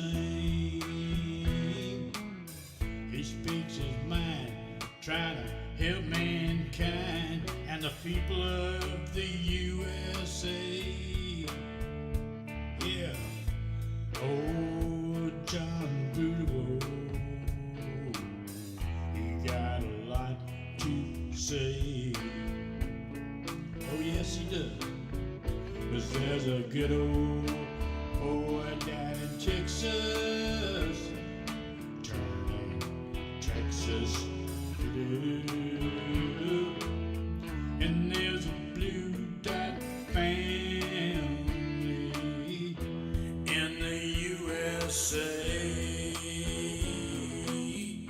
same. He speaks his mind, trying to help mankind and the people of the USA. Yeah. Oh, John Boudreaux, he got a lot to say. Oh, yes, he does. 'Cause there's a good old boy down in Texas, turning Texas blue. And there's a blue dot family in the USA.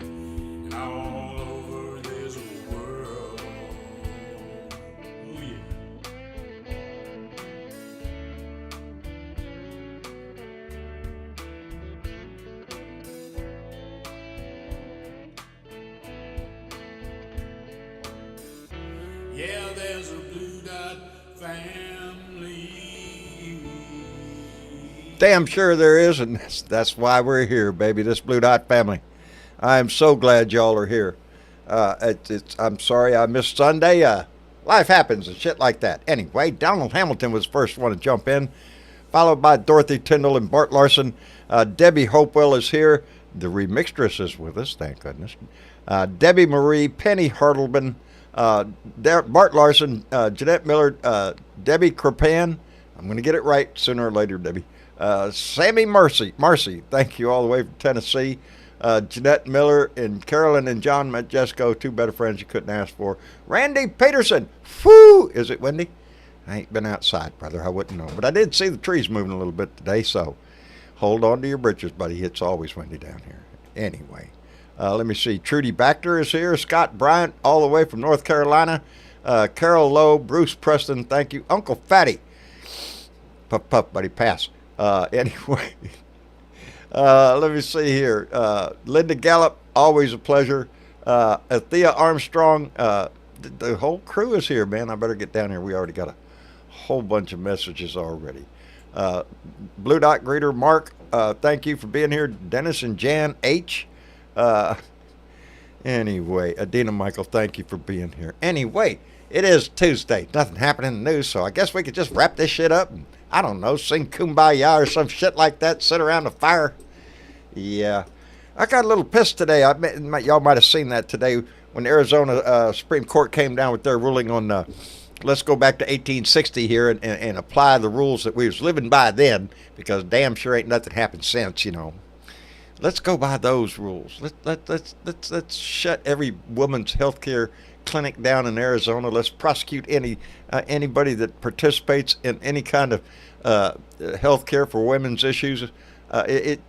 And all over this world. Oh, yeah. Yeah, there's a blue dot family. Damn sure there is, and that's why we're here, baby, this Blue Dot family. I am so glad y'all are here. I'm sorry I missed Sunday. Life happens and shit like that. Anyway, Donald Hamilton was the first one to jump in, followed by Dorothy Tyndall and Bart Larson. Debbie Hopewell is here. The remixtress is with us, thank goodness. Debbie Marie, Penny Hartleman, Bart Larson, Jeanette Miller, Debbie Crepan. I'm going to get it right sooner or later, Debbie. Sammy Marcy, thank you all the way from Tennessee. Jeanette Miller and Carolyn and John Majesco, two better friends you couldn't ask for. Randy Peterson, whoo! Is it windy? I ain't been outside, brother. I wouldn't know. But I did see the trees moving a little bit today, so hold on to your britches, buddy. It's always windy down here. Anyway, let me see. Trudy Baxter is here. Scott Bryant, all the way from North Carolina. Carol Lowe, Bruce Preston, thank you. Uncle Fatty. Puff, puff, buddy, pass. Anyway, let me see here. Linda Gallup, always a pleasure. Thea Armstrong, the whole crew is here, man. I better get down here. We already got a whole bunch of messages already. Blue Dot Greeter, Mark, thank you for being here. Dennis and Jan H. Anyway, Adina Michael, thank you for being here. Anyway, it is Tuesday. Nothing happening in the news, so I guess we could just wrap this shit up and, I don't know, sing Kumbaya or some shit like that, sit around the fire. Yeah. I got a little pissed today. Y'all might have seen that today when the Arizona Supreme Court came down with their ruling on let's go back to 1860 here and apply the rules that we was living by then, because damn sure ain't nothing happened since, you know. Let's go by those rules. Let's shut every woman's health care clinic down in Arizona. Let's prosecute anybody that participates in any kind of health care for women's issues. It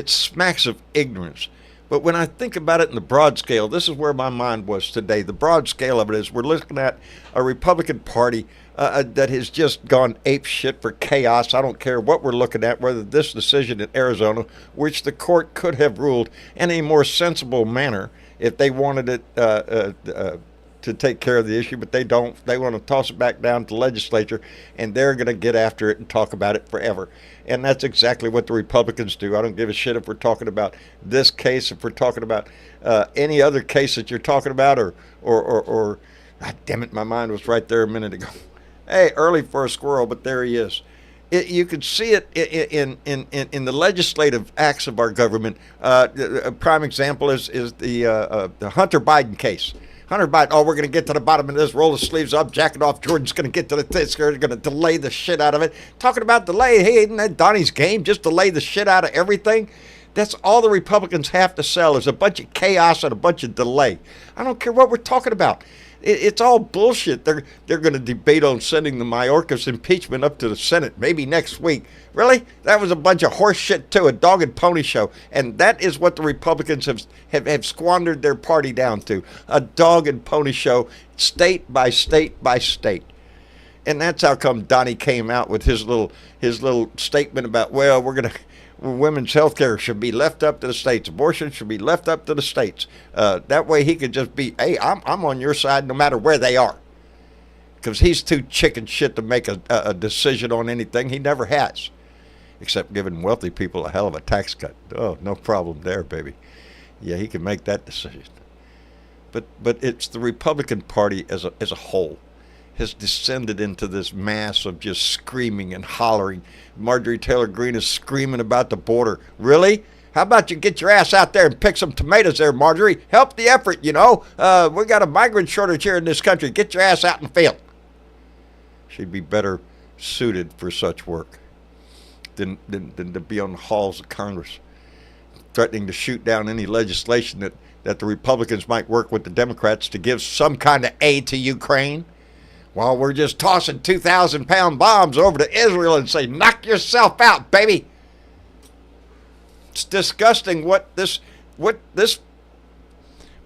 smacks of ignorance. But when I think about it in the broad scale, this is where my mind was today. The broad scale of it is we're looking at a Republican Party that has just gone ape shit for chaos. I don't care what we're looking at, whether this decision in Arizona, which the court could have ruled in a more sensible manner if they wanted it to take care of the issue, but they don't. They want to toss it back down to the legislature, and they're going to get after it and talk about it forever. And that's exactly what the Republicans do. I don't give a shit if we're talking about this case, if we're talking about any other case that you're talking about, or God damn it, my mind was right there a minute ago. Hey, early for a squirrel, but there he is. You can see it in the legislative acts of our government. A prime example is the Hunter Biden case. Hunter Biden, oh, we're going to get to the bottom of this, roll the sleeves up, jack it off. Jordan's going to get to this, they're going to delay the shit out of it. Talking about delay, hey, isn't that Donnie's game? Just delay the shit out of everything? That's all the Republicans have to sell is a bunch of chaos and a bunch of delay. I don't care what we're talking about. It's all bullshit. They're going to debate on sending the Mayorkas impeachment up to the Senate maybe next week. Really? That was a bunch of horse shit too, a dog and pony show. And that is what the Republicans have squandered their party down to, a dog and pony show, state by state by state. And that's how come Donnie came out with his little statement about, well, women's health care should be left up to the states. Abortion should be left up to the states. That way he could just be, hey, I'm on your side no matter where they are. Because he's too chicken shit to make a decision on anything. He never has. except giving wealthy people a hell of a tax cut. Oh, no problem there, baby. Yeah, he can make that decision. But it's the Republican Party as a whole has descended into this mass of just screaming and hollering. Marjorie Taylor Greene is screaming about the border. Really? How about you get your ass out there and pick some tomatoes there, Marjorie? Help the effort, you know. We got a migrant shortage here in this country. Get your ass out in the field. She'd be better suited for such work than to be on the halls of Congress, threatening to shoot down any legislation that the Republicans might work with the Democrats to give some kind of aid to Ukraine, while we're just tossing 2,000-pound bombs over to Israel and say, knock yourself out, baby. It's disgusting what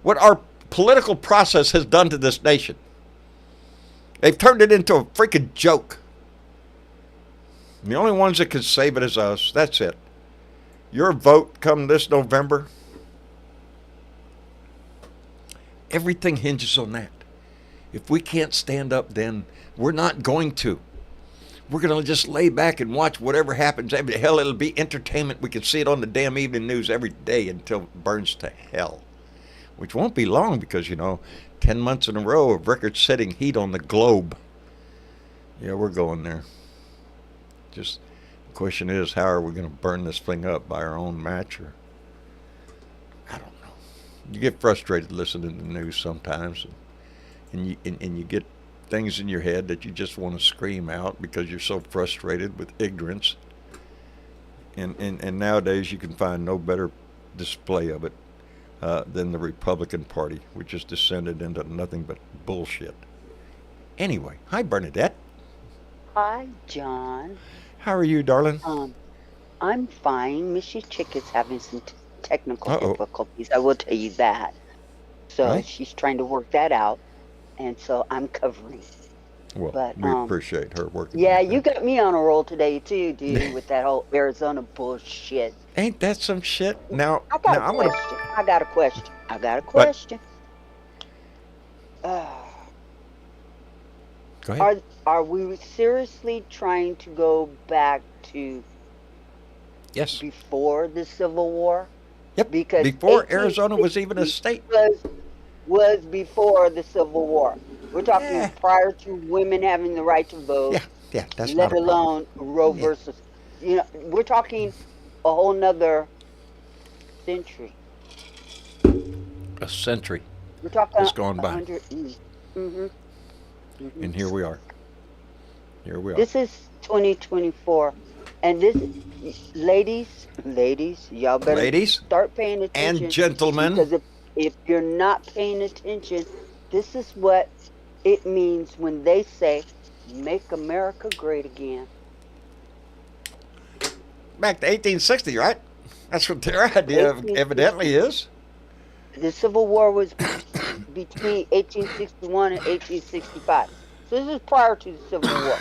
our political process has done to this nation. They've turned it into a freaking joke. And the only ones that can save it is us. That's it. Your vote come this November, everything hinges on that. If we can't stand up, then we're not going to. We're going to just lay back and watch whatever happens. Hell, it'll be entertainment. We can see it on the damn evening news every day until it burns to hell, which won't be long because, 10 months in a row of record-setting heat on the globe. Yeah, we're going there. Just the question is, how are we going to burn this thing up by our own match? Or I don't know. You get frustrated listening to the news sometimes. And you get things in your head that you just want to scream out because you're so frustrated with ignorance. And nowadays you can find no better display of it than the Republican Party, which has descended into nothing but bullshit. Anyway, hi Bernadette. Hi, John. How are you, darling? I'm fine. Missy Chick is having some technical Uh-oh. difficulties. I will tell you that. So Right. she's trying to work that out, and so I'm covering. Well, But we appreciate her working. yeah, with you that. got me on a roll today too, dude, with that whole Arizona bullshit. Ain't that some shit? Now I got I'm a gonna question. I got a question. What? Uh, go ahead. are we seriously trying to go back to Yes. before the Civil War? Yep. Because Before Arizona was even a 1860 state. was before the Civil War. We're talking Yeah. prior to women having the right to vote, Yeah. That's let not a problem. alone Roe Yeah. versus. We're talking a whole nother century. A century, We're talking It's gone by. 100. Mm-hmm. and here we are. Here we are. This is 2024, and this, ladies, y'all better Ladies start paying attention. and gentlemen. Because if you're not paying attention, this is what it means when they say, "Make America Great Again." Back to 1860, right? That's what their idea of 1860. evidently is. The Civil War was between 1861 and 1865. So this is prior to the Civil War.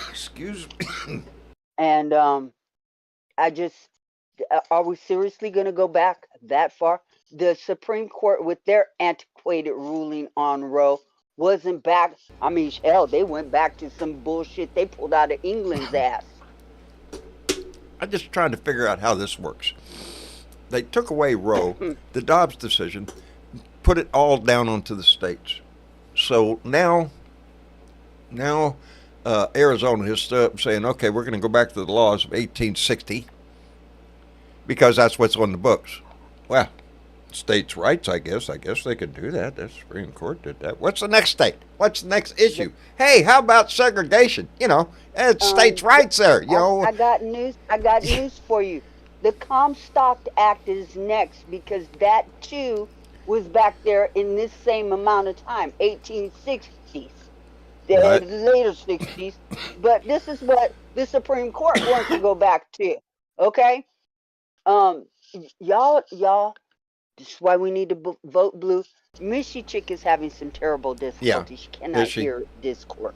Excuse me. And are we seriously going to go back that far? The Supreme Court, with their antiquated ruling on Roe, wasn't back. I mean, hell, they went back to some bullshit they pulled out of England's ass. I'm just trying to figure out how this works. They took away Roe, the Dobbs decision, put it all down onto the states. So now Arizona has stood up saying, okay, we're going to go back to the laws of 1860 because that's what's on the books. Well, states' rights, I guess they could do that. The Supreme Court did that. What's the next state? What's the next issue? Hey, how about segregation? It's states' rights there. I got news for you. The Comstock Act is next because that too was back there in this same amount of time, 1860s, the Right. later 60s. But this is what the Supreme Court wants to go back to. Okay, y'all. This is why we need to vote blue. Missy Chick is having some terrible difficulty. She cannot Is she? hear Discord.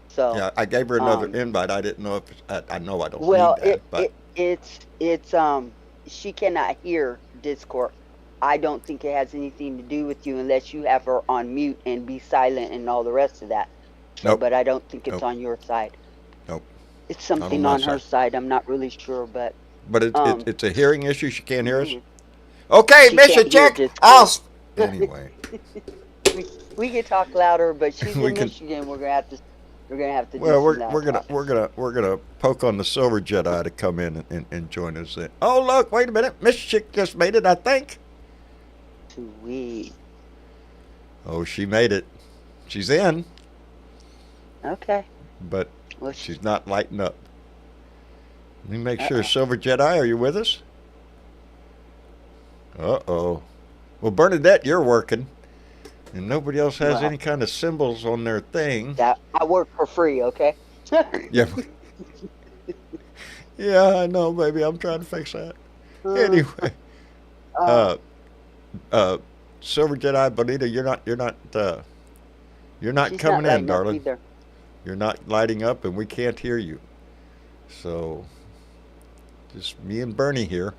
So Yeah, I gave her another invite. I didn't know if I know I don't well, need that, but it's she cannot hear Discord. I don't think it has anything to do with you unless you have her on mute and be silent and all the rest of that. So, Nope. but I don't think it's Nope. on your side. Nope. It's I don't something know, on her sir. side. I'm not really sure, but But um, it's a hearing issue. She can't hear us. mm, Okay, she mission can't hear check. Discord. Anyway, We can talk louder, but she's we in can. Michigan. We're gonna have to do Well, some we're loud we're gonna talking. we're gonna we're gonna poke on the Silver Jedi to come in and join us. Then. Oh look, wait a minute, Miss Chick just made it, I think. Sweet. Oh, she made it. She's in, Okay. but Well, she's not lighting up. Let me make sure. uh-oh. Silver Jedi, are you with us? Uh-oh. Well, Bernadette, you're working, and nobody else has Well, any kind of symbols on their thing. that I work for free, okay? Yeah, yeah, I know, baby. I'm trying to fix that. Uh, Anyway, uh, uh, uh, Silver Jedi, Bonita, you're not she's not coming in, lighting up darling. either. You're not lighting up, and we can't hear you. So, just me and Bernie here,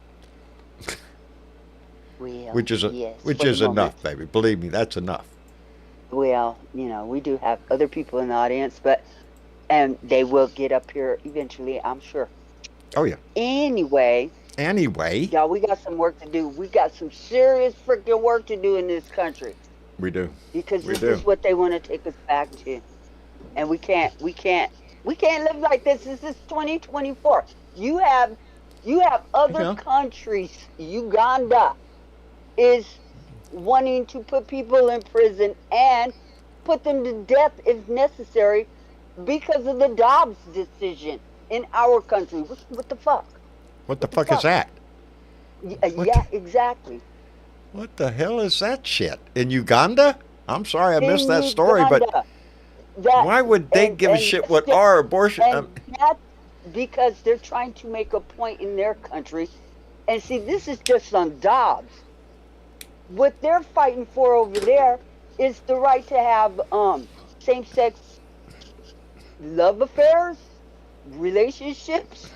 Well, which is yes, which for the is moment. enough, baby. Believe me, that's enough. Well, we do have other people in the audience, and they will get up here eventually, I'm sure. Oh yeah. Anyway, Anyway, y'all, we got some work to do. We got some serious freaking work to do in this country we do. because We this do. is what they want to take us back to, and we can't live like this. This is 2024. You have other Yeah. countries. Uganda is wanting to put people in prison and put them to death if necessary because of the Dobbs decision in our country. What the fuck? What the What the fuck is fuck? that? What Yeah, exactly. what the hell is that shit? In Uganda? I'm sorry I missed In that story, but Uganda, that why would they and give a and shit that's what our abortion? and that's because they're trying to make a point in their country. And see, this is just on Dobbs. What they're fighting for over there is the right to have same-sex love affairs, relationships,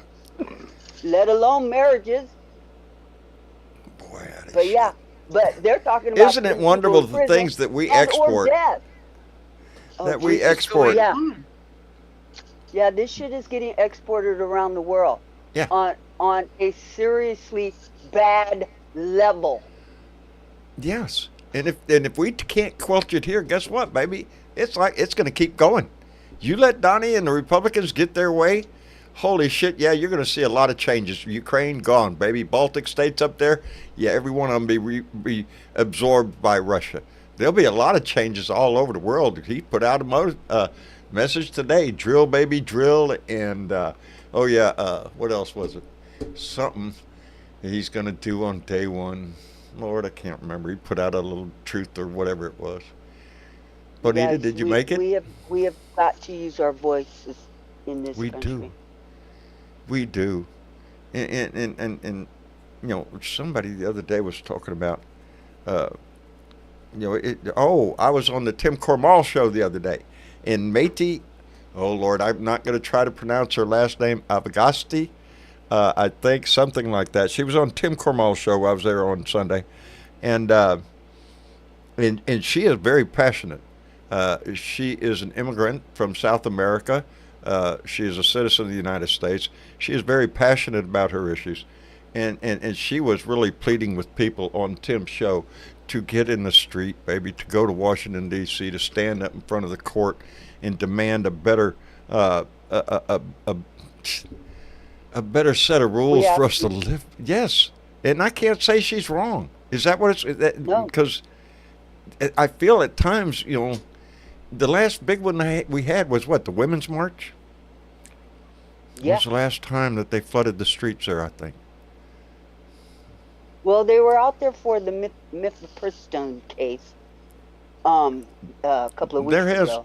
let alone marriages. Boy, that is But shit. yeah, but they're talking about Isn't it putting people wonderful in the prison things that we and or export? death. Oh That we Jesus! export. Yeah, yeah. This shit is getting exported around the world Yeah. on a seriously bad level. Yes. And if we can't quelch it here, guess what, baby? It's going to keep going. You let Donnie and the Republicans get their way, holy shit, yeah, you're going to see a lot of changes. Ukraine gone, baby. Baltic states up there, yeah, every one of them be absorbed by Russia. There'll be a lot of changes all over the world. He put out a message today, drill, baby, drill, and what else was it? Something he's going to do on day one. Lord, I can't remember. He put out a little truth or whatever it was. You Bonita, guys, did you we make it? we have we have got to use our voices in this We do. country. We do. And somebody the other day was talking about, uh, I was on the Tim Cormall show the other day. And Métis, oh Lord, I'm not going to try to pronounce her last name, Avagasti. I think something like that. She was on Tim Cormall's show. I was there on Sunday. And, and she is very passionate. She is an immigrant from South America. She is a citizen of the United States. She is very passionate about her issues. And she was really pleading with people on Tim's show to get in the street, baby, to go to Washington, D.C., to stand up in front of the court and demand a better a better set of We rules have for us to live. Yes. And I can't say she's wrong. Is that what it's... no. Because I feel at times, the last big one we had was what, the Women's March? It Yeah. was the last time that they flooded the streets there, I think. Well, they were out there for the Mifepristone case a couple of weeks There ago.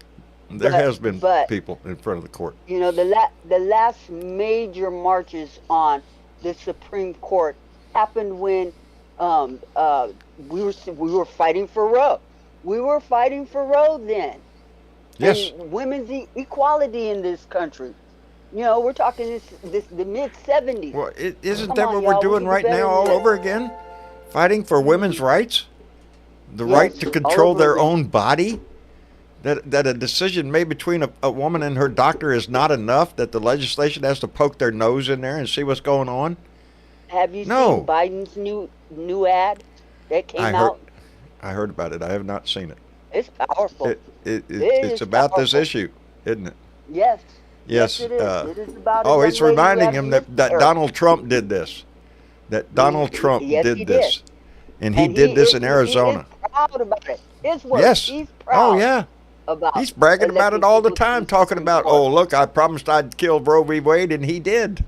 There has been But people in front of the court. the last major marches on the Supreme Court happened when we were fighting for Roe. We were fighting for Roe then. Yes. And women's equality in this country. We're talking the mid 70s. Well, isn't Come that on, what we're y'all, we doing can do right better now than all that. over again? Fighting for women's rights? The right Yes, to all control over their again. own body? That a decision made between a woman and her doctor is not enough, that the legislation has to poke their nose in there and see what's going on? Have you seen No. Biden's new ad that I came heard out? I heard about it. I have not seen it. It's powerful. It It's is about this powerful. issue, isn't it? Yes. Yes, Yes. it is. It is about a Oh, young it's lady who reminding has him that miscarriage. Donald Trump did this. That Donald Trump Yes, he did did. this. And he did this in Arizona. He is proud about it. His words. Yes. He's Oh, proud yeah. about He's bragging about it all the electing people to time, the talking Supreme about, Court. oh, look, I promised I'd kill Roe v. Wade, and he did.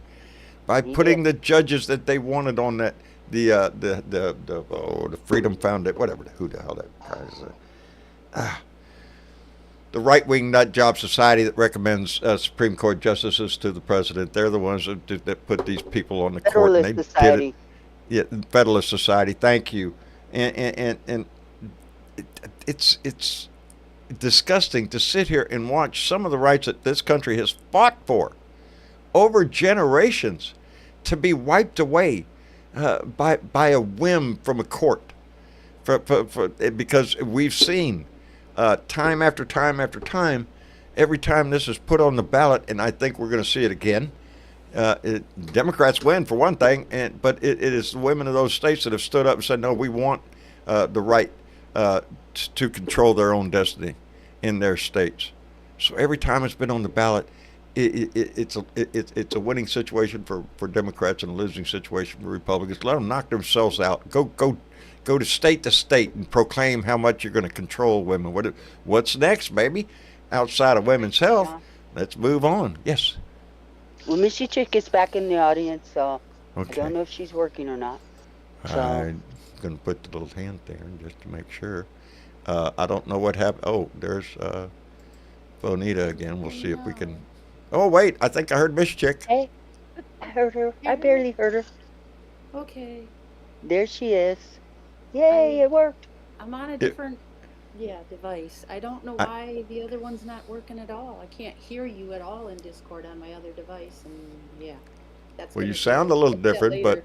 By He putting did. the judges that they wanted on that, the Freedom Foundation, whatever, who the hell that guy is. The right-wing nut job society that recommends Supreme Court justices to the president. They're the ones that put these people on the court, and they Federalist Society. did it. Yeah, Federalist Society. Thank you. And it's disgusting to sit here and watch some of the rights that this country has fought for over generations to be wiped away by a whim from a court. Because we've seen time after time after time, every time this is put on the ballot, and I think we're going to see it again. Democrats win for one thing, but it is the women of those states that have stood up and said, no, we want the right to control their own destiny in their states. So every time it's been on the ballot, it's a winning situation for Democrats and a losing situation for Republicans. Let them knock themselves out. Go to state and proclaim how much you're going to control women. What's next, baby? Outside of women's health, let's move on. Yes. Well, Missy Chick is back in the audience, so Okay. I don't know if she's working or not. So I'm going to put the little hand there just to make sure. I don't know what happened. Oh, there's Bonita again. We'll see if we can. Oh, wait. I think I heard Miss Chick. hey, I heard her. I barely heard her. Okay, There she is. Yay, it worked. I'm on a It- different, device. I don't know I- why the other one's not working at all. I can't hear you at all in Discord on my other device, and that's. Well, gonna you be- sound a little fix that different, later.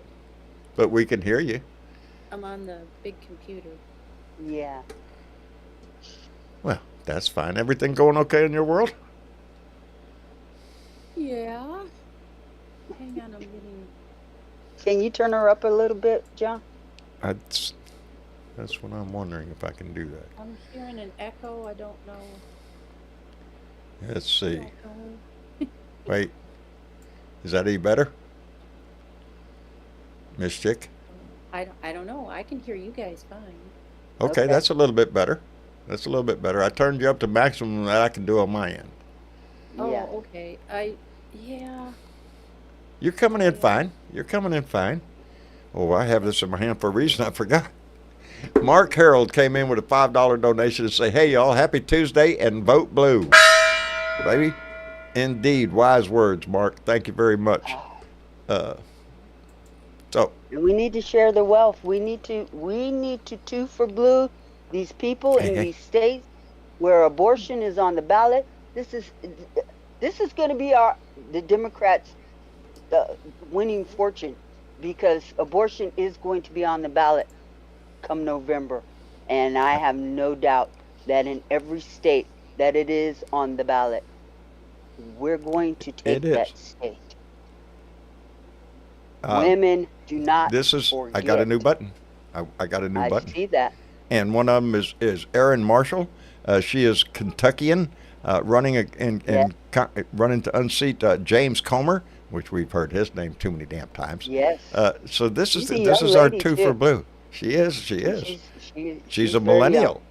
but we can hear you. I'm on the big computer. Yeah. Well, that's fine. Everything going okay in your world? Yeah. Hang on, I'm getting. Can you turn her up a little bit, John? That's what I'm wondering if I can do that. I'm hearing an echo. I don't know. Let's I see. don't know. Wait. Is that any better? Miss Chick? I don't know. I can hear you guys fine. Okay, Okay. that's a little bit better. That's a little bit better. I turned you up to maximum that I can do on my end. Oh, Yeah. okay. Yeah. You're coming in fine. You're coming in fine. Oh, I have this in my hand for a reason. I forgot. Mark Harold came in with a $5 donation to say, hey, y'all, happy Tuesday and vote blue. Baby, indeed, wise words, Mark. Thank you very much. So, And we need to share the wealth. We need to two for blue. These people in Hey. these states where abortion is on the ballot. This is going to be the Democrats' winning fortune, because abortion is going to be on the ballot come November, and I have no doubt that in every state that it is on the ballot, we're going to take It is. that state. women Women do not this is, forget. I got a new button. I got a new I button. see that. And one of them is Erin Marshall. She is Kentuckian, running running to unseat James Comer, which we've heard his name too many damn times. Yes. So this is She's a this young is our lady, two too. for blue. She is. She's a very millennial. young.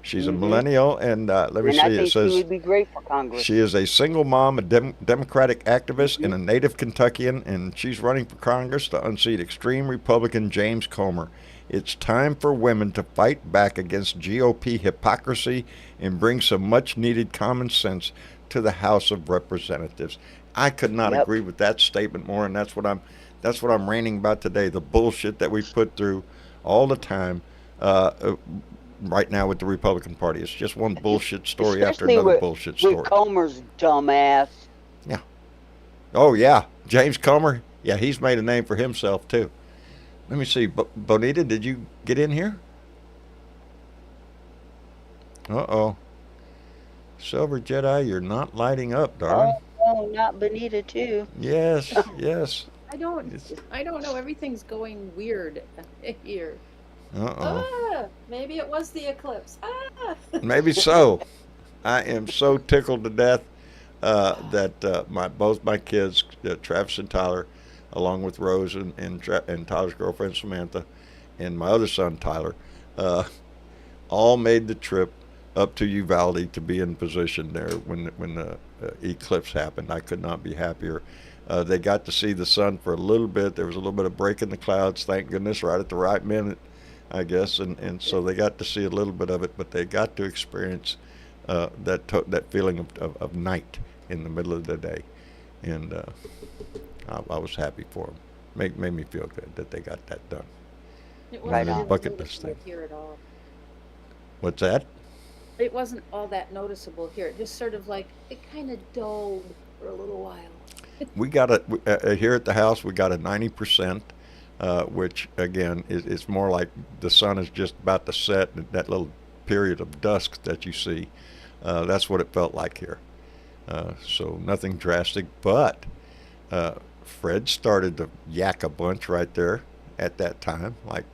She's a Mhm. millennial, and let me And see. I It think she says would be great for Congress. she is a single mom, a Democratic activist, and a native Kentuckian, and she's running for Congress to unseat extreme Republican James Comer. It's time for women to fight back against GOP hypocrisy and bring some much-needed common sense to the House of Representatives. I could not Yep. agree with that statement more, and that's what I'm ranting about today. The bullshit that we put through all the time. Right now with the Republican Party, it's just one bullshit story after Especially another bullshit story. With Comer's dumbass. Oh yeah, James Comer. Yeah, he's made a name for himself too. Let me see. Bonita, did you get in here? Uh-oh. Silver Jedi, you're not lighting up, darling. Oh, not Bonita too. Yes, yes. I don't. It's, I don't know. Everything's going weird here. uh-oh. Ah, maybe it was the eclipse. Ah. Maybe so. I am so tickled to death that both my kids, Travis and Tyler, along with Rose and Tyler's girlfriend Samantha, and my other son Tyler, all made the trip up to Uvalde to be in position there when the eclipse happened. I could not be happier. They got to see the sun for a little bit. There was a little bit of break in the clouds, thank goodness, right at the right minute, I guess, and so they got to see a little bit of it, but they got to experience that feeling of night in the middle of the day, and I was happy for them. Made me feel good that they got that done. It Right wasn't on. really Bucket list noticeable thing. here at all. What's that? It wasn't all that noticeable here. It just sort of like it kind of dulled for a little while. We got here at the house. We got a 90%, which again is more like the sun is just about to set. And that little period of dusk that you see, that's what it felt like here. So nothing drastic, but Fred started to yak a bunch right there at that time. Like,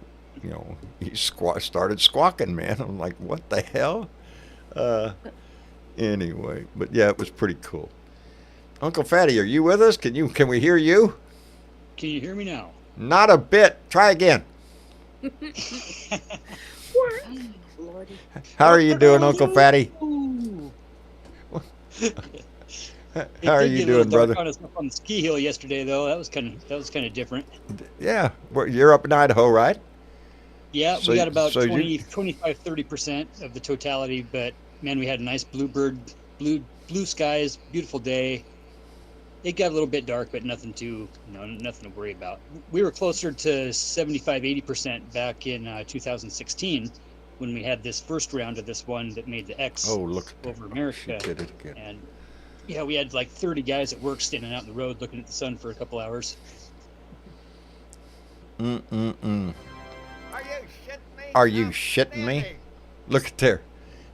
he started squawking, man. I'm like, what the hell? Anyway, but yeah, it was pretty cool. Uncle Fatty, are you with us? Can we hear you? Can you hear me now? Not a bit. Try again. Lordy. How are you doing, Uncle Fatty? Ooh. How are you doing, brother? On us up on the ski hill yesterday, though. That was kind of different. Yeah, you're up in Idaho, right? Yeah, So- we got about so 25-30% of the totality, but man, we had a nice blue skies, beautiful day. It got a little bit dark, but nothing to worry about. We were closer to 75-80% back in 2016 when we had this first round of this one that made the X Oh, look. over She America. did it again. And yeah, we had like 30 guys at work standing out in the road looking at the sun for a couple hours. Mm-mm-mm. Are you shitting me? Look at there.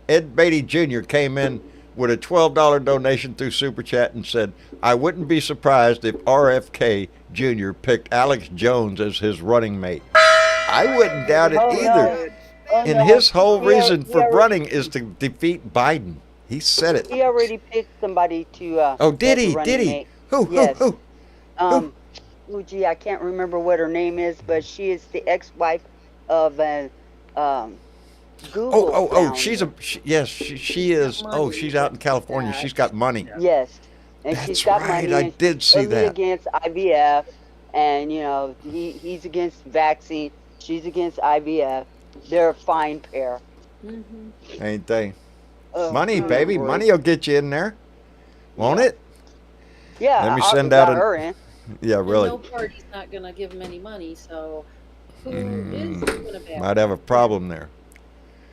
Ed Beatty Jr. came in with a $12 donation through Super Chat and said, I wouldn't be surprised if RFK Jr. picked Alex Jones as his running mate. I wouldn't doubt it Oh, either. no. Oh, And no. his whole He reason for already- running is to defeat Biden. He said it. He already picked somebody to. Oh, did as a he? running Did he? mate. Who? Yes. Who? Oh, gee, I can't remember what her name is, but she is the ex-wife of an Google. Oh, founder. yes, she is. Oh, she's out in California. She's got money. Yes, and That's she's got right, money. I and did see she's that. against IVF, and he's against vaccine. She's against IVF. They're a fine pair. Mm-hmm. Ain't they? Oh, Money, good baby. Lord. Money will get you in there. Won't it? Yeah, Let me I send got out her in. Yeah, And really. no party's not going to give him any money, so who is Mm, doing a bad? Might have a problem there.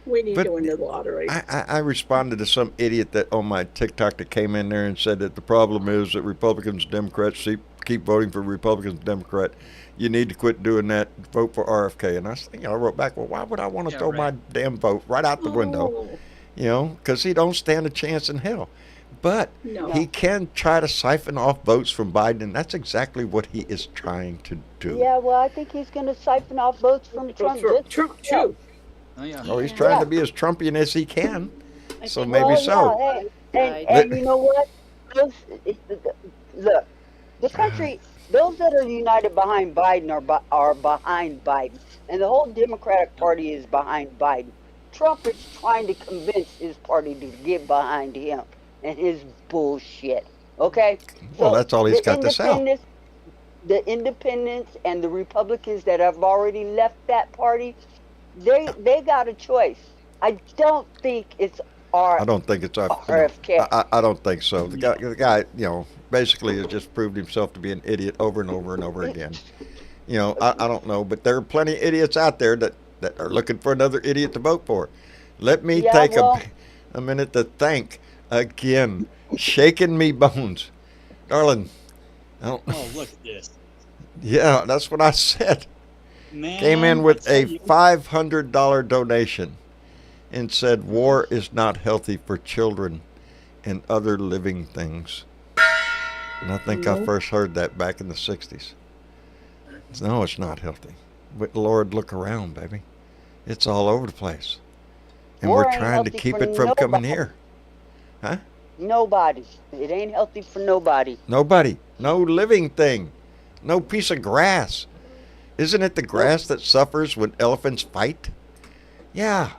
We need But to win the lottery. I responded to some idiot that on my TikTok that came in there and said that the problem is that Republicans and Democrats keep voting for Republicans and Democrat. You need to quit doing that. Vote for RFK. And I wrote back, well, why would I want to Yeah, throw my right. damn vote right out the window? Oh, Because he don't stand a chance in hell. But no. he can try to siphon off votes from Biden, and that's exactly what he is trying to do. Yeah, well, I think he's going to siphon off votes from Trump. Trump, just- Trump yeah. too. Oh yeah. Oh, he's Yeah. trying to be as Trumpian as he can. I So think- maybe Well, so. yeah, hey, Right. and you know what? Look, the country, those that are united behind Biden are behind Biden, and the whole Democratic Party is behind Biden. Trump is trying to convince his party to get behind him and his bullshit. Okay? Well, that's all he's the got to sell. independents- The independents and the Republicans that have already left that party, they got a choice. I don't think it's I don't think it's RFK. I don't think so. The guy, basically has just proved himself to be an idiot over and over and over again. I don't know, but there are plenty of idiots out there that are looking for another idiot to vote for. Let me Yeah, take well- a minute to thank again, shaking me bones, darling. I don't, Oh, look at this. yeah, that's what I said. Man, Came in with I a tell you, $500 donation and said war is not healthy for children. and other living things. And I think I first heard that back in the 60s. No, it's not healthy. But Lord, look around, baby. It's all over the place. And War we're ain't trying to healthy keep for it from coming nobody. here. Huh? Nobody. It ain't healthy for nobody. Nobody. No living thing. No piece of grass. Isn't it the grass that suffers when elephants fight? Yeah.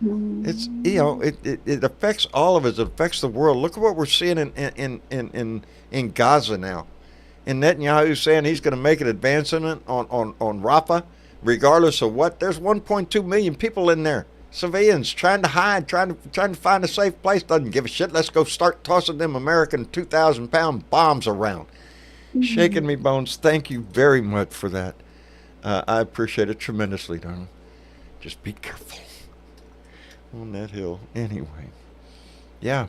It's, you know, it affects all of us. It affects the world. Look at what we're seeing in Gaza now. And Netanyahu's saying he's going to make an advancement on Rafah, regardless of what. There's 1.2 million people in there, civilians trying to hide, trying to find a safe place. Doesn't give a shit. Let's go start tossing them American 2,000-pound bombs around. Shaking me bones. Thank you very much for that. I appreciate it tremendously, darling. Just be careful on that hill. Anyway, yeah,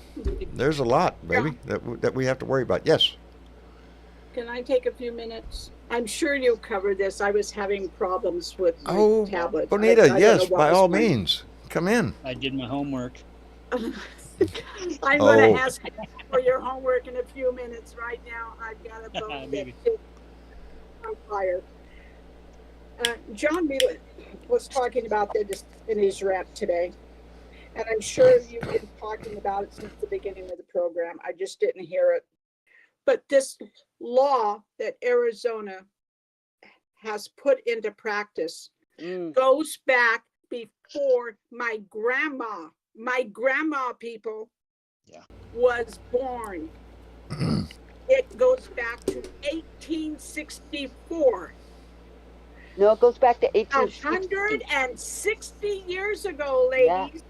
there's a lot, baby, that we have to worry about. Yes. Can I take a few minutes? I'm sure you covered this. I was having problems with my tablet. Bonita, I don't yes, know what by was all going on. means, come in. I did my homework. I'm going to ask you for your homework in a few minutes. Right now, I've got a bone Maybe. that's on fire. John Wheeler was talking about this in his rap today, and I'm sure you've been talking about it since the beginning of the program. I just didn't hear it. But this law that Arizona has put into practice goes back before my grandma, people, was born. It goes back to 1864. No, it goes back to 1860. 160 years ago, ladies.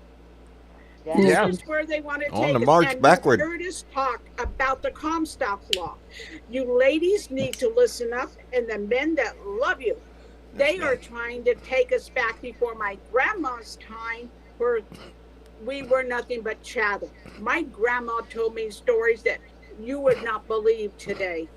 Yeah. This Yeah. is where they want to On take the us. march And backward. you heard us talk about the Comstock law. You ladies need to listen up, and the men that love you, they are trying to take us back before my grandma's time, where we were nothing but chattel. My grandma told me stories that you would not believe today.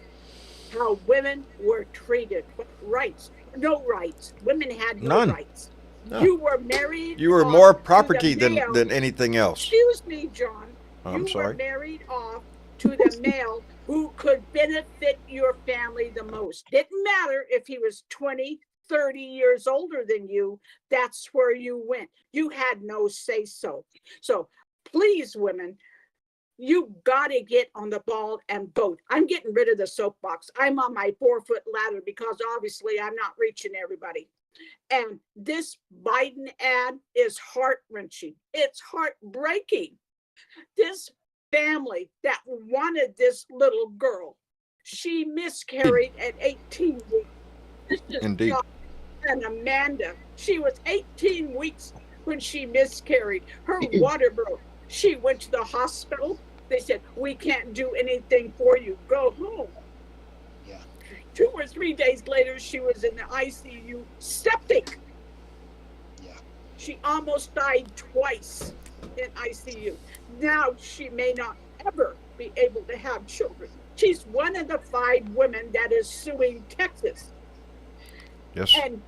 How women were treated. What rights? No rights. Women had no None. rights. No. You were married. You were off more to the property male. than anything else. Excuse me, John. I'm You sorry. were married off to the male who could benefit your family the most. Didn't matter if he was 20, 30 years older than you. That's where you went. You had no say so. So please, women, you got to get on the ball and vote. I'm getting rid of the soapbox. I'm on my 4-foot ladder because obviously I'm not reaching everybody. And this Biden ad is heart-wrenching. It's heartbreaking. This family that wanted this little girl, she miscarried at 18 weeks. This is Indeed. John and Amanda. She was 18 weeks when she miscarried. Her water broke. She went to the hospital. They said, we can't do anything for you. Go home. Yeah. 2 or 3 days later, she was in the ICU, septic. Yeah. She almost died twice in ICU. Now she may not ever be able to have children. She's one of the 5 women that is suing Texas. Yes. And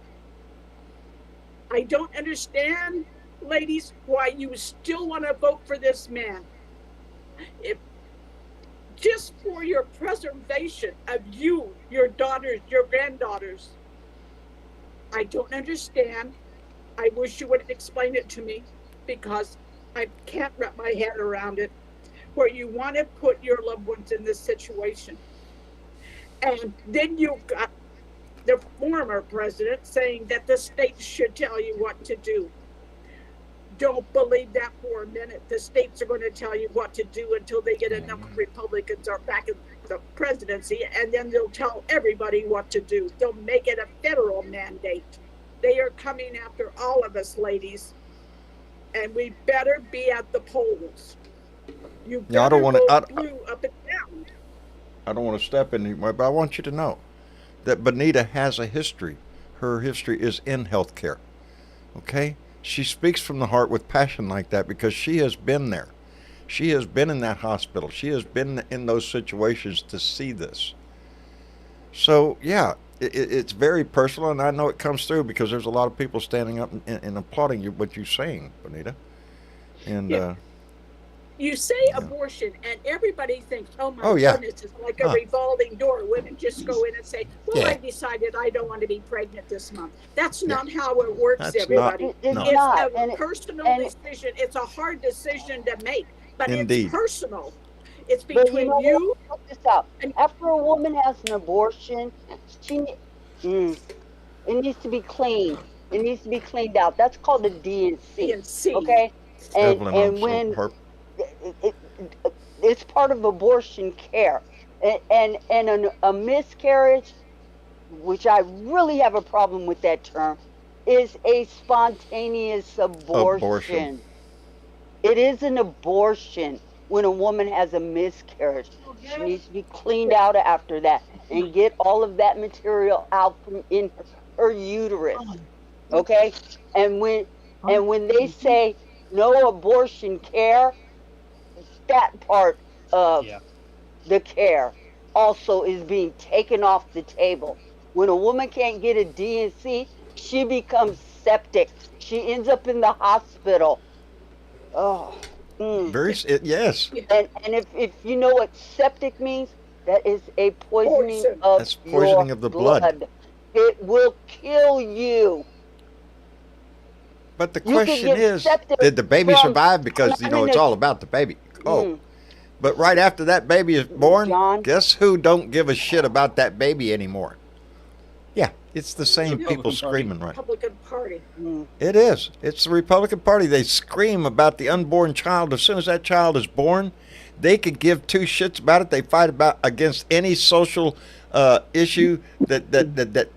I don't understand, ladies, why you still want to vote for this man. If just for your preservation of you, your daughters, your granddaughters. I don't understand. I wish you would explain it to me because I can't wrap my head around it, where you want to put your loved ones in this situation. And then you got the former president saying that the states should tell you what to do. Don't believe that for a minute. The states are going to tell you what to do until they get enough Republicans are back in the presidency, and then they'll tell everybody what to do. They'll make it a federal mandate. They are coming after all of us, ladies, and we better be at the polls. You better I don't want to. vote blue up and down. I don't want to step in anymore, but I want you to know that Bonita has a history. Her history is in healthcare. Okay? She speaks from the heart with passion like that because she has been there. She has been in that hospital. She has been in those situations to see this. So, yeah, it's very personal, and I know it comes through because there's a lot of people standing up and applauding you, what you're saying, Bonita. And, You say abortion, and everybody thinks, "Oh my Oh, yeah. goodness, it's like a revolving door." Women just go in and say, "Well, Yeah. I decided I don't want to be pregnant this month." That's not how it works, That's everybody. not- It's no. It's not. a personal decision. It's a hard decision to make, but Indeed. it's personal. It's But between what? you. Check this out. and- After a woman has an abortion, it needs to be cleaned. It needs to be cleaned out. That's called a D&C. D&C. Okay, and Evelyn, I'm so when hurt. it, it's part of abortion care, and a miscarriage, which I really have a problem with that term, is a spontaneous abortion. It is an abortion when a woman has a miscarriage. She needs to be cleaned out after that and get all of that material out from in her uterus. Okay, and when they say no abortion care, that part of the care also is being taken off the table. When a woman can't get a D&C, she becomes septic. She ends up in the hospital. Oh. Yes. And if you know what septic means, that is a poisoning Poison. of That's poisoning your of the blood. It will kill you. But the You can question get is, septic did the baby from survive? Because, you know, it's all about the baby. Oh. But right after that baby is born, John? guess who don't give a shit about that baby anymore? Yeah, it's the same Republican people Party. screaming right. Republican Party. It is. It's the Republican Party. They scream about the unborn child. As soon as that child is born, they could give two shits about it. They fight against any social issue that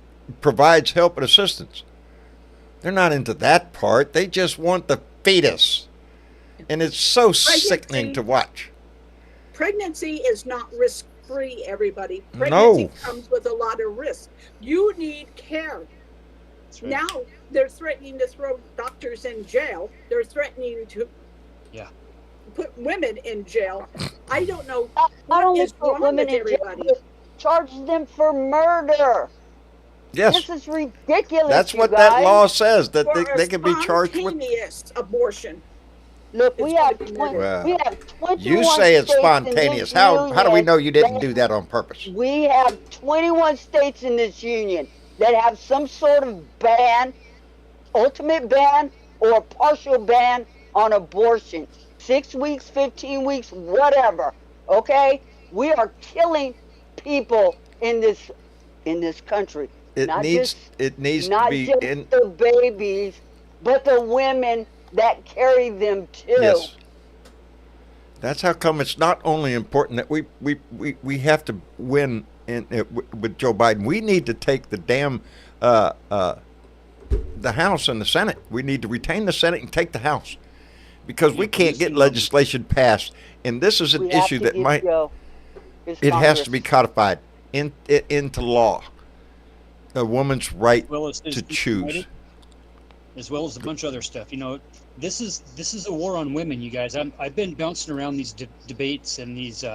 provides help and assistance. They're not into that part. They just want the fetus. And it's so sickening to watch. Pregnancy is not risk-free, everybody. Pregnancy No. comes with a lot of risk. You need care. That's right. Now they're threatening to throw doctors in jail. They're threatening to put women in jail. I don't know Not what only is put wrong women with in jail, everybody. but charge them for murder. Yes, This is ridiculous. that's you what guys. that law says, that For they can be charged with. spontaneous abortion. Look, It's we gotta have be 20, murder. we have 21 You say it's states in spontaneous. this How do we union know you didn't that- do that on purpose? We have 21 states in this union that have some sort of ban, ultimate ban, or partial ban on abortion. 6 weeks, 15 weeks, whatever. Okay? We are killing people in this country. It Not needs just- to Not be just in. the babies, but the women that carry them too. Yes. That's how come it's not only important that we have to win with Joe Biden. We need to take the damn the House and the Senate. We need to retain the Senate and take the House, because we can't get legislation passed. And this is an We have issue to that get might Joe his it has Congress. to be codified into law. A woman's right Well, as to choose. as well as a bunch of other stuff. You know, this is a war on women, you guys. I've been bouncing around these debates and these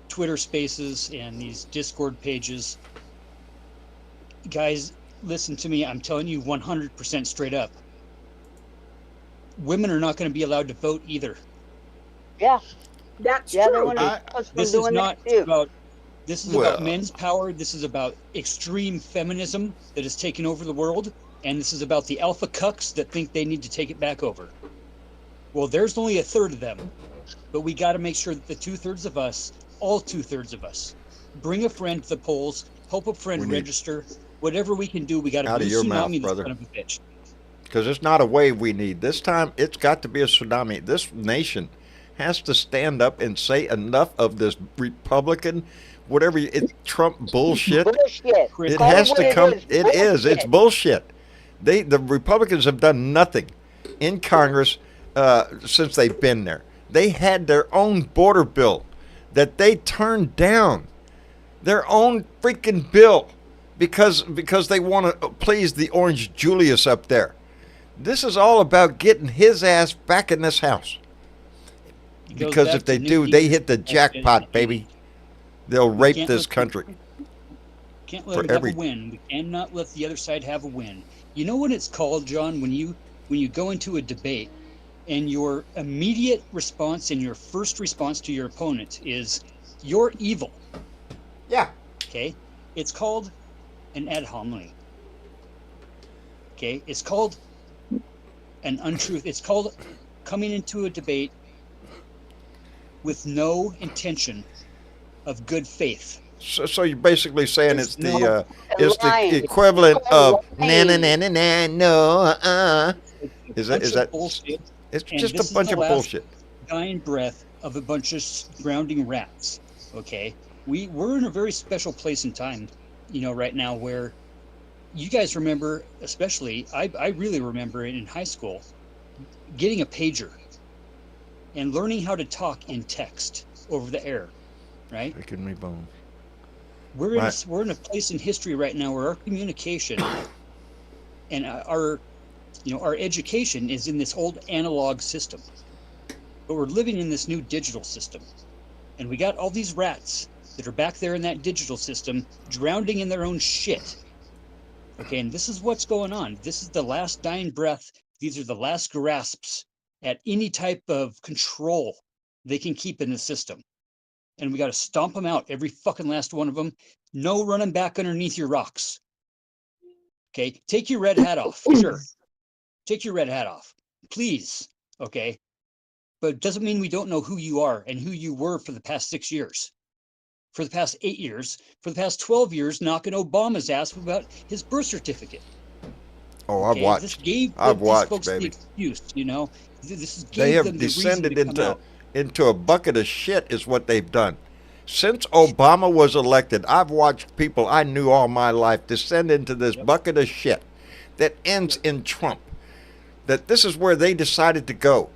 Twitter Spaces and these Discord pages. Guys, listen to me. I'm telling you 100% straight up. Women are not going to be allowed to vote either. Yeah, That's yeah, they true. want I- us from This is doing not that too. about. This is Well- about men's power. This is about extreme feminism that has taken over the world, and this is about the alpha cucks that think they need to take it back over. Well, there's only a third of them, but we got to make sure that the 2/3 of us, all 2/3 of us, bring a friend to the polls, help a friend We need- register, whatever we can do. We got to Out of your mouth, tsunami this brother. son of a bitch. Because it's not a wave we need. This time, it's got to be a tsunami. This nation has to stand up and say enough of this Republican, whatever, Trump bullshit. Bullshit. It It Call has what to come. It is. It's bullshit. bullshit. The Republicans have done nothing in Congress since they've been there. They had their own border bill that they turned down. Their own freaking bill because they want to please the Orange Julius up there. This is all about getting his ass back in this house. It goes Because back if they to do, New they Deal. hit the jackpot, baby. They'll rape can't this let country. Can't for let them have every- a win. We cannot let the other side have a win. You know what it's called, John? When you go into a debate and your immediate response and your first response to your opponent is, "You're evil." Yeah. Okay? It's called an ad hominem. Okay? It's called an untruth. It's called coming into a debate with no intention of good faith. So you're basically saying There's it's the lying. equivalent It's of lying. no. Is Bunch of that? bullshit? It's And just this a is bunch the of last bullshit. dying breath of a bunch of drowning rats. Okay, we're in a very special place in time, right now, where you guys remember, especially I really remember it in high school, getting a pager and learning how to talk in text over the air, right? Making me bone. We're in a place in history right now where our communication and our education is in this old analog system, but we're living in this new digital system, and we got all these rats that are back there in that digital system drowning in their own shit. Okay, and this is what's going on. This is the last dying breath. These are the last grasps at any type of control they can keep in the system, and we got to stomp them out, every fucking last one of them. No running back underneath your rocks. Okay, take your red hat off. Sure, take your red hat off, please. Okay, but it doesn't mean we don't know who you are and who you were for the past 6 years, for the past 8 years, for the past 12 years, knocking Obama's ass about his birth certificate. Oh, Okay? I've watched. This gave I've these watched, folks baby. the excuse, This They gave have them the descended reason to come out. into a bucket of shit is what they've done. Since Obama was elected, I've watched people I knew all my life descend into this bucket of shit that ends in Trump. That this is where they decided to go.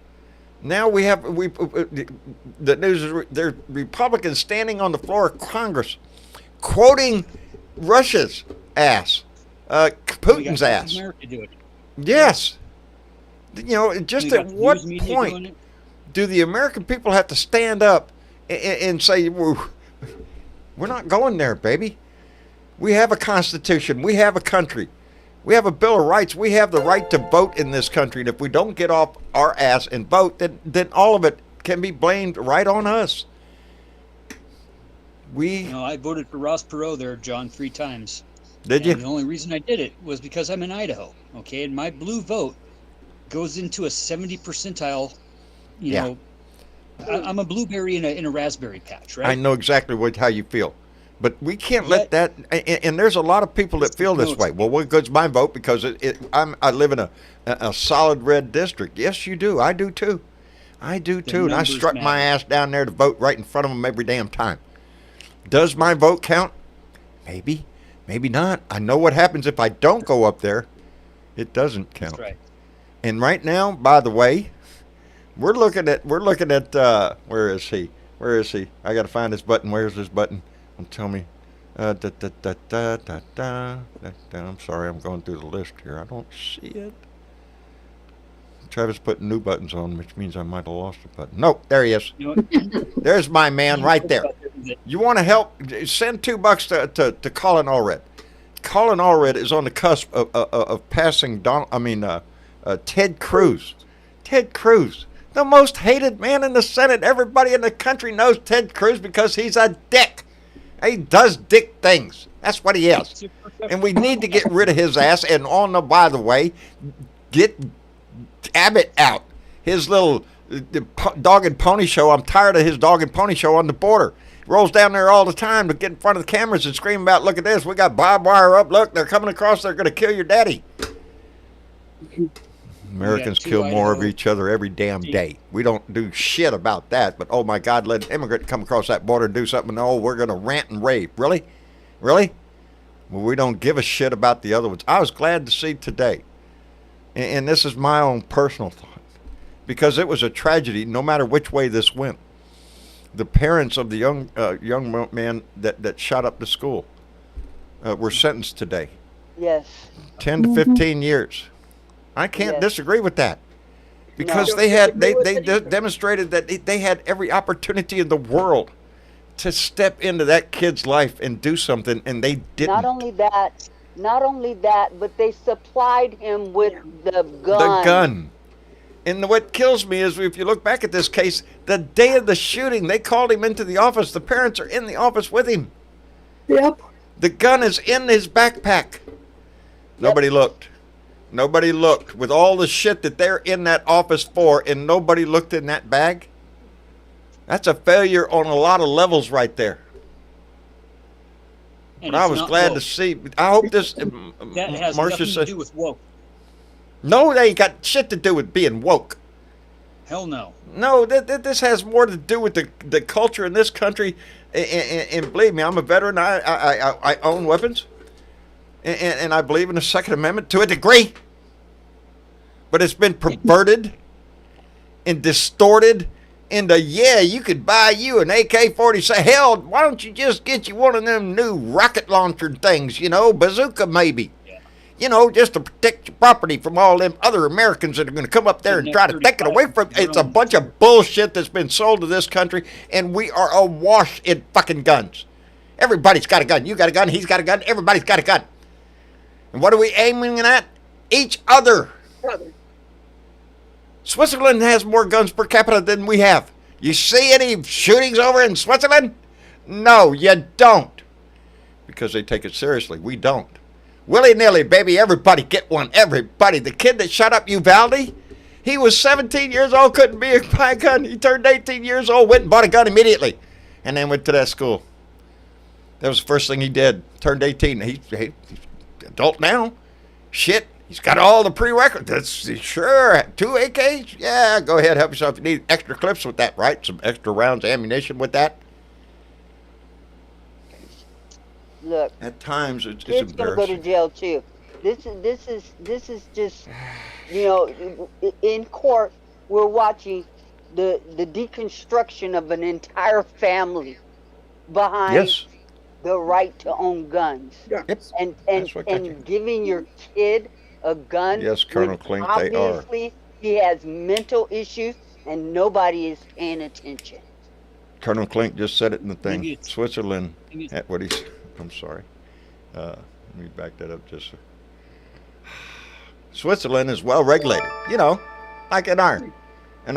Now the news is there Republicans standing on the floor of Congress quoting Russia's ass, We got Putin's ass. America doing it. Yes. Just We at got what news media doing point it. do the American people have to stand up and say, we're not going there, baby. We have a constitution. We have a country. We have a Bill of Rights. We have the right to vote in this country. And if we don't get off our ass and vote, then all of it can be blamed right on us. I voted for Ross Perot there, John, 3 times. Did And the you? only reason I did it was because I'm in Idaho. Okay, and my blue vote goes into a 70 percentile. Yeah. I'm a blueberry in a raspberry patch, right? I know exactly how you feel. But we can't let that, and there's a lot of people that feel this way. Well, what good's my vote because I live in a solid red district. Yes, you do. I do too. And I struck my ass down there to vote right in front of them every damn time. Does my vote count? Maybe, maybe not. I know what happens if I don't go up there. It doesn't count. That's right. And right now, by the way, we're looking at where is he? I got to find this button. Where's this button? Tell me. I'm sorry, I'm going through the list here. I don't see it. Travis put new buttons on, which means I might have lost a button. Nope, there he is. There's my man right there. You want to help? Send $2 to Colin Allred. Colin Allred is on the cusp of passing Ted Cruz. Ted Cruz, the most hated man in the Senate. Everybody in the country knows Ted Cruz because he's a dick. He does dick things. That's what he is. And we need to get rid of his ass. And by the way, get Abbott out. His little dog and pony show. I'm tired of his dog and pony show on the border. Rolls down there all the time to get in front of the cameras and scream about, look at this. We got barbed wire up. Look, they're coming across. They're going to kill your daddy. Americans kill more of each other every damn day. We don't do shit about that, but oh my God, let an immigrant come across that border and do something. No, we're going to rant and rave. Really? Really? Well, we don't give a shit about the other ones. I was glad to see today, and this is my own personal thought, because it was a tragedy no matter which way this went. The parents of the young man that shot up the school were sentenced today. Yes. 10 to 15 years. I can't disagree with that, because No. they demonstrated that they had every opportunity in the world to step into that kid's life and do something, and they didn't. Not only that, but they supplied him with the gun. The gun. And what kills me is if you look back at this case, the day of the shooting, they called him into the office. The parents are in the office with him. Yep. The gun is in his backpack. Nobody looked. Nobody looked. With all the shit that they're in that office for, and nobody looked in that bag, that's a failure on a lot of levels right there. And But I it's was not glad woke. to see. I hope this. That has Marcia nothing said, to do with woke. no, they ain't got shit to do with being woke. Hell no. No, this has more to do with the culture in this country. And believe me, I'm a veteran. I own weapons. And I believe in the Second Amendment to a degree. But it's been perverted and distorted into, yeah, you could buy you an AK-47. Hell, why don't you just get you one of them new rocket launcher things, bazooka maybe. Just to protect your property from all them other Americans that are going to come up there and try to take it away from. It's a bunch of bullshit that's been sold to this country, and we are awash in fucking guns. Everybody's got a gun. You got a gun. He's got a gun. Everybody's got a gun. And what are we aiming at? Each other. Brother. Switzerland has more guns per capita than we have. You see any shootings over in Switzerland? No, you don't. Because they take it seriously. We don't. Willy-nilly, baby. Everybody get one. Everybody. The kid that shot up Uvalde, he was 17 years old, couldn't buy a gun. He turned 18 years old, went and bought a gun immediately, and then went to that school. That was the first thing he did. Turned 18. He's adult now. Shit. He's got all the prerequisites. Sure. 2 AKs? Yeah, go ahead. Help yourself. You need extra clips with that, right? Some extra rounds of ammunition with that. Look, At times, it's kids gonna go to embarrassing. jail too. This is just, in court we're watching the deconstruction of an entire family behind Yes. the right to own guns, Yeah. Yep. and That's what got you. giving your kid a gun. Yes, when Colonel Klink, they are. obviously he has mental issues and nobody is paying attention. Colonel Klink just said it in the thing. Maybe it's- Switzerland, maybe it's- at what he's, I'm sorry. Let me back that up just. Switzerland is well regulated, like in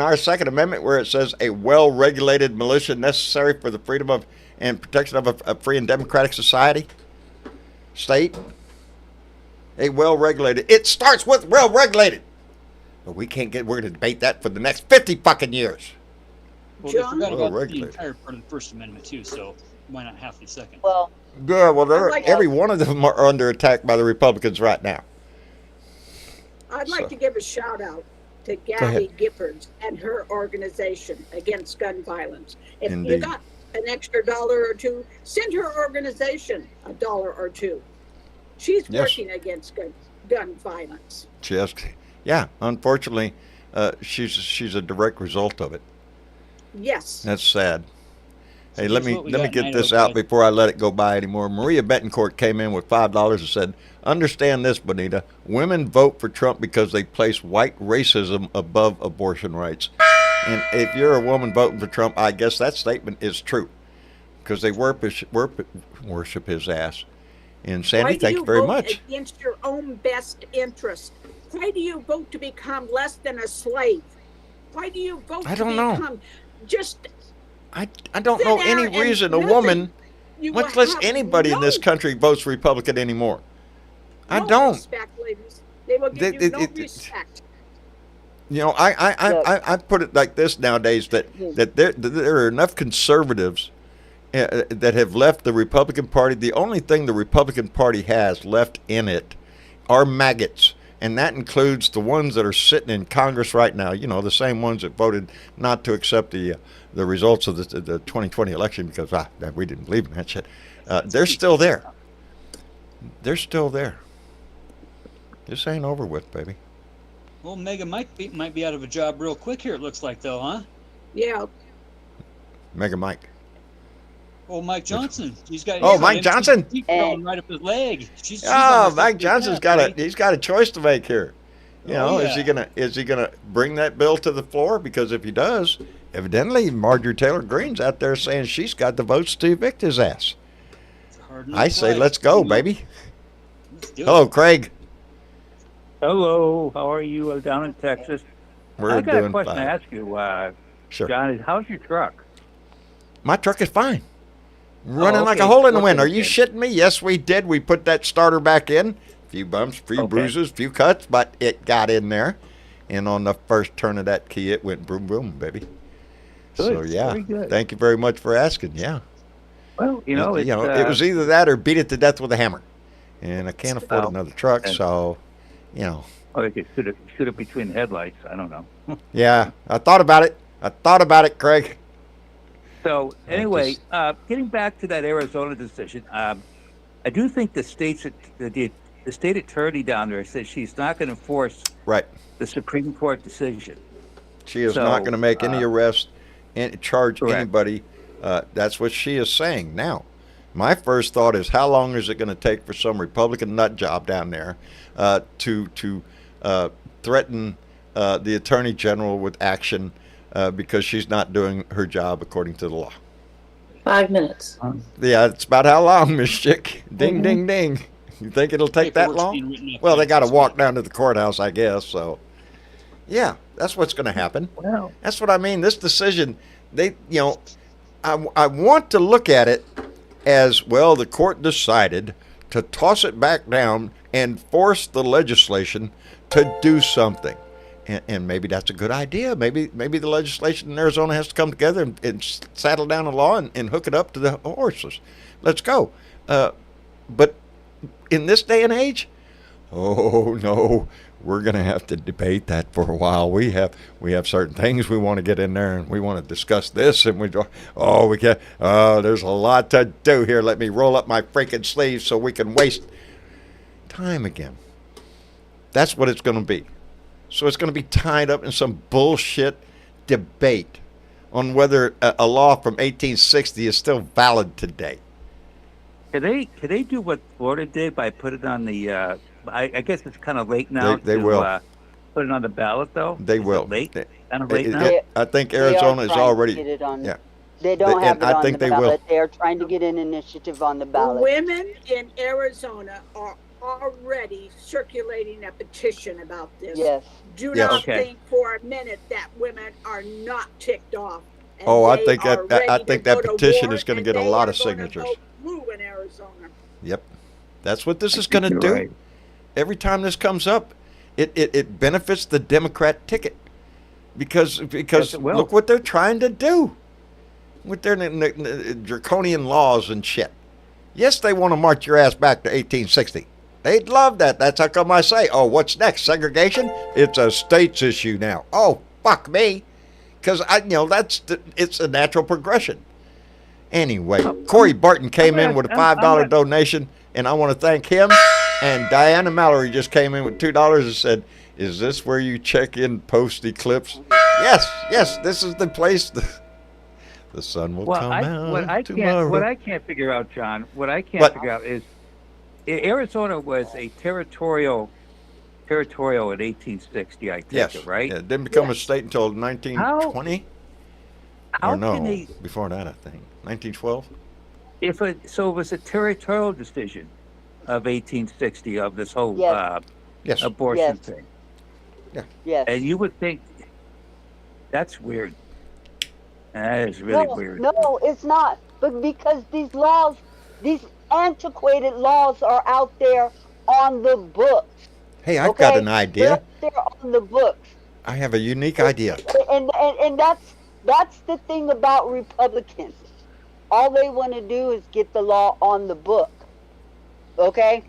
our Second Amendment, where it says a well regulated militia necessary for the freedom of and protection of a free and democratic state. A well regulated. It starts with well regulated. But we're going to debate that for the next 50 fucking years. Well, they John? forgot Well, about the regulated. entire part of the First Amendment too, so why not half the second? Well, Yeah, well, like- every one of them are under attack by the Republicans right now. I'd like So- to give a shout out to ahead. Gabby Giffords and her organization against gun violence. If you Indeed. got an extra dollar or two, send her organization a dollar or two. She's Yes. working against gun violence. Yeah, unfortunately, she's a direct result of it. Yes. That's sad. Hey, So let here's me what we let me got, get this Nino, out guys. before I let it go by anymore. Maria Betancourt came in with $5 and said, "Understand this, Bonita. Women vote for Trump because they place white racism above abortion rights." And if you're a woman voting for Trump, I guess that statement is true, because they worship his ass. And Why Sandy, do thank you very vote much. against your own best interest? Why do you vote to become less than a slave? Why do you vote I to don't know. become just I don't know sit there any and reason a nothing? woman, you will much less have anybody in this no- country, votes Republican anymore. I no don't. respect, ladies. They will give you no respect. I put it like this nowadays, that there are enough conservatives that have left the Republican Party. The only thing the Republican Party has left in it are maggots, and that includes the ones that are sitting in Congress right now. The same ones that voted not to accept the results of the 2020 election because we didn't believe in that shit. They're still there. They're still there. This ain't over with, baby. Well, Mega Mike might be out of a job real quick here. It looks like though, huh? Yeah. Mega Mike. Oh, Mike Johnson. He's got. Oh, he's got Mike Johnson? MTV growing right up his leg. She's Oh, almost Mike up to Johnson's that, he's got a choice to make here. Oh, Is he yeah. gonna bring that bill to the floor? Because if he does, evidently Marjorie Taylor Greene's out there saying she's got the votes to evict his ass. It's hard enough I say life. let's go, baby. Let's do it. Hello, Craig. Hello, how are you down in Texas? We're I got a doing question to fine. ask you, Sure. John. How's your truck? My truck is fine. Running like a okay. hole in the wind. Are Okay, you then. shitting me? Yes, we did. We put that starter back in. Few bumps, few Okay. bruises, few cuts, but it got in there. And on the first turn of that key, it went boom, boom, baby. So Good. yeah, Very good. thank you very much for asking. Yeah, Well, it's it was either that or beat it to death with a hammer, and I can't afford Well, another truck, and- so they could shoot it between the headlights. I don't know. yeah, I thought about it, Craig. So anyway, just- getting back to that Arizona decision, I do think the state attorney down there says she's not going to enforce Right, the Supreme Court decision. she is So, not going to make any arrests and charge correct. anybody. That's what she is saying now. My first thought is, how long is it going to take for some Republican nut job down there to threaten the Attorney General with action because she's not doing her job according to the law? 5 minutes. Yeah, it's about how long, Miss Chick. Ding, ding, ding. You think it'll take that Paperwork's long? being written up Well, they right got to this walk week. down to the courthouse, I guess. So, yeah, that's what's going to happen. Well, That's what I mean. This decision, I want to look at it as, well, the court decided to toss it back down and force the legislation to do something. And maybe that's a good idea. Maybe the legislation in Arizona has to come together and saddle down a law and hook it up to the horses. Let's go. But in this day and age, oh no, we're going to have to debate that for a while. We have certain things we want to get in there, and we want to discuss this, and there's a lot to do here. Let me roll up my freaking sleeves so we can waste time again. That's what it's going to be. So it's going to be tied up in some bullshit debate on whether a law from 1860 is still valid today. can they do what Florida did by putting it on the? I guess it's kind of late now. They to, will. Put it on the ballot, though. They Is will. It late. They- Kind of late It- now. it- I think They are Arizona is trying to already. get it on. yeah. They don't They- have and it I on think the they will. ballot. They are trying to get an initiative on the ballot. Women in Arizona are already circulating a petition about this. Yes. Do Yes. not Okay. think for a minute that women are not ticked off. and Oh, I they think are that- I ready to think that go to petition war, is gonna and get a they lot are of gonna signatures. vote blue in Arizona. Yep. That's what this is going to You're do. right. Every time this comes up, it benefits the Democrat ticket because Yes, it will. look what they're trying to do with their draconian laws and shit. Yes, they want to march your ass back to 1860. They'd love that. That's how come I say, oh, what's next? Segregation? It's a states issue now. Oh, fuck me. Because it's a natural progression. Anyway, Corey Barton came in with a $5 donation, and I want to thank him. And Diana Mallory just came in with $2 and said, "Is this where you check in post Eclipse?" Yes, this is the place. The sun will Well, come what out tomorrow. I can't figure out, John, What? figure out is Arizona was a territorial in 1860, I take Yes, it, right? Yeah, it didn't become a Yes. state until 1920. How Or no, can they, before that, I think 1912. so it was a territorial decision of 1860 of this whole Yes. Yes. abortion Yes. thing. Yes. And you would think that's weird. That is really weird. No, it's not. But because these laws, these antiquated laws are out there on the books. Hey, I've Okay? got an They're idea. out there on the books. I have a unique idea. And that's the thing about Republicans. All they want to do is get the law on the book. Okay?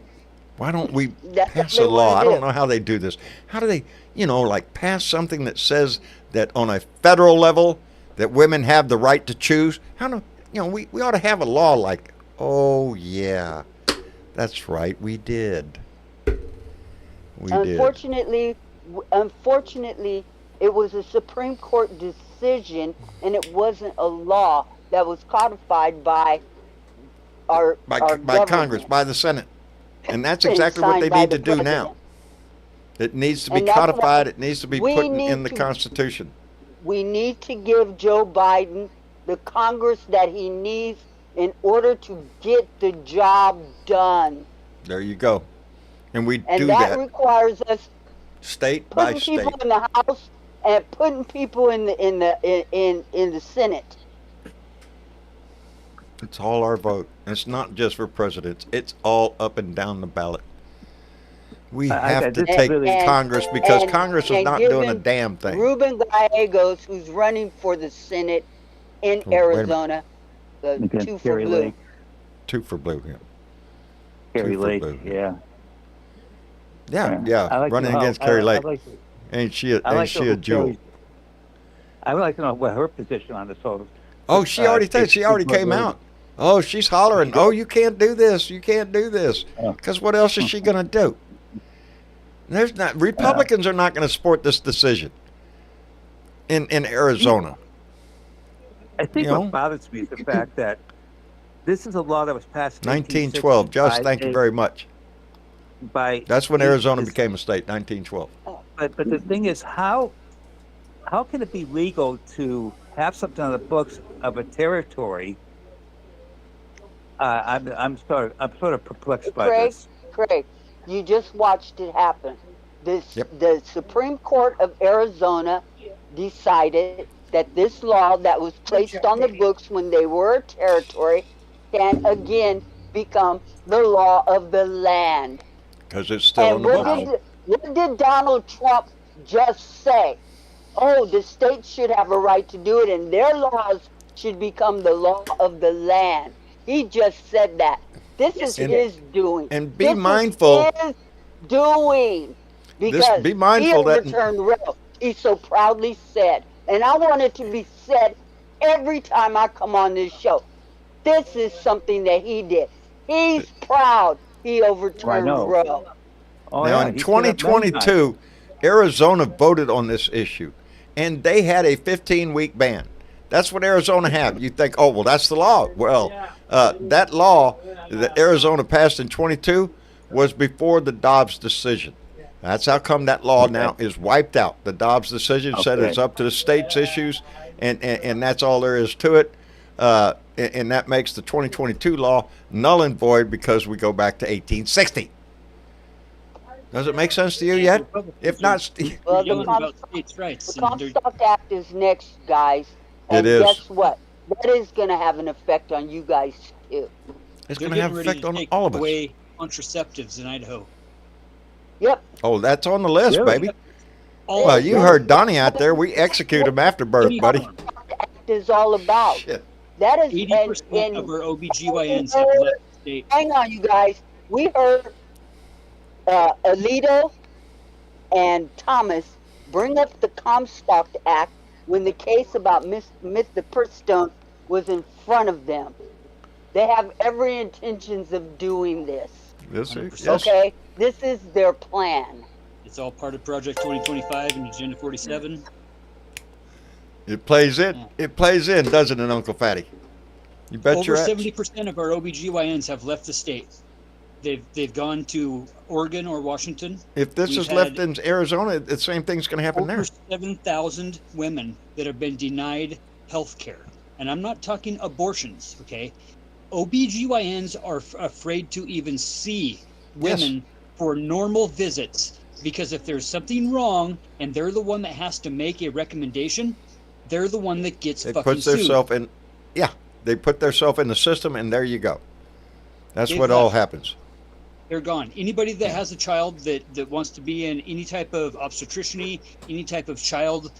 Why don't we That's what pass they a law? wanna I don't do. know how they do this. How do they, like pass something that says that on a federal level that women have the right to choose? How do, we ought to have a law like, oh yeah, that's right, we did. We did. Unfortunately, it was a Supreme Court decision, and it wasn't a law that was codified by our By government. Congress, by the Senate. And that's And exactly what signed they by need to the do now. president. It needs to be And that's why codified. It needs to be we put need in the to- Constitution. We need to give Joe Biden the Congress that he needs in order to get the job done. There you go. And we And do that that requires us state by putting people state. in the House and putting people in the Senate. It's all our vote. It's not just for presidents. It's all up and down the ballot. We have to this take really- Congress because and- Congress is and not doing a giving damn thing. Ruben Gallegos, who's running for the Senate in Oh, wait a minute. Arizona, Against 2 for Carrie blue. Lake. 2 for blue. Yeah. Carrie Two for Lake, blue. yeah. Yeah. I like Running to know against how- Carrie I Lake. like, Ain't she a, I like ain't to she know a who jewel? Carrie's- I would like to know what her position on this whole. Oh, she already it's- she already it's came what- out. Oh, she's hollering. Oh, you can't do this. You can't do this. Oh. Because what else is she going to do? There's not. Republicans are not going to support this decision in Arizona. I think You know? what bothers me is the fact that this is a law that was passed in 1912. Josh, 1865 thank you very much. by. That's when Arizona this- became a state, 1912. But the thing is, how can it be legal to have something on the books of a territory? I'm sort of perplexed by Craig, this. Craig, you just watched it happen. Yep. The Supreme Court of Arizona decided that this law that was placed on the books when they were a territory can again become the law of the land. Because it's still in And the books. what did Donald Trump just say? Oh, the states should have a right to do it, and their laws should become the law of the land. He just said that. This is And- his doing. and be This is mindful- his doing. Because be mindful he that- overturned Roe. He so proudly said, and I want it to be said every time I come on this show. This is something that he did. He's proud he overturned know. Roe. Oh, Now, yeah, in he stood up many times. 2022, Arizona voted on this issue, and they had a 15-week ban. That's what Arizona had. You think, oh, well, that's the law. Well, that law that Arizona passed in 22 was before the Dobbs decision. That's how come that law now is wiped out. The Dobbs decision said Okay. it's up to the states' issues, and that's all there is to it. And that makes the 2022 law null and void because we go back to 1860. Does it make sense to you yet? If not, Well, Yelling the about states' rights. The and they're- Comstock Act is next, guys. And It is. guess what? That is going to have an effect on you guys, too. it's they're going to have getting ready effect to on take all of us. away contraceptives in Idaho. Yep. Oh, that's on the list, Really? baby. All Well, of you them. heard Donnie out there. We execute him after birth, Any buddy. form. Act is all about. Shit. That is, 80% of our OBGYNs have left the state. hang on, you guys. We heard Alito and Thomas bring up the Comstock Act when the case about Mr. Perstone was in front of them. They have every intentions of doing this. Yes, 100%. yes. Okay? This is their plan. It's all part of Project 2025 and Agenda 47. It plays in. It plays in, doesn't it, Uncle Fatty? You bet Over your ass. 70% of our OBGYNs have left the state. They've gone to Oregon or Washington. If this We've is left had in Arizona, the same thing's going to happen Over there. 7,000 women that have been denied health care. And I'm not talking abortions, okay? OBGYNs are afraid to even see women for normal visits because if there's something wrong and they're the one that has to make a recommendation, they're the one that gets They fucking put sued. themselves in. Yeah, they put themselves in the system, and there you go. That's They've what all left. happens. They're gone. Anybody that has a child that wants to be in any type of obstetrician, any type of child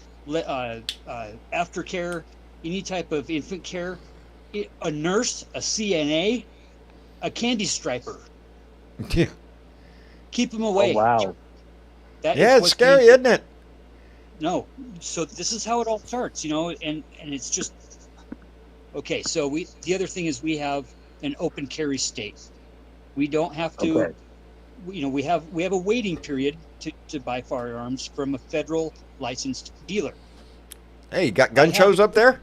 aftercare, any type of infant care, a nurse, a CNA, a candy striper, Yeah, keep them Oh, away. wow. That is yeah, it's what scary, the- isn't it? No. So this is how it all starts, and it's just okay. So the other thing is we have an open carry state. We don't have to. Okay. We have a waiting period to buy firearms from a federal licensed dealer. Hey, you got gun shows up there?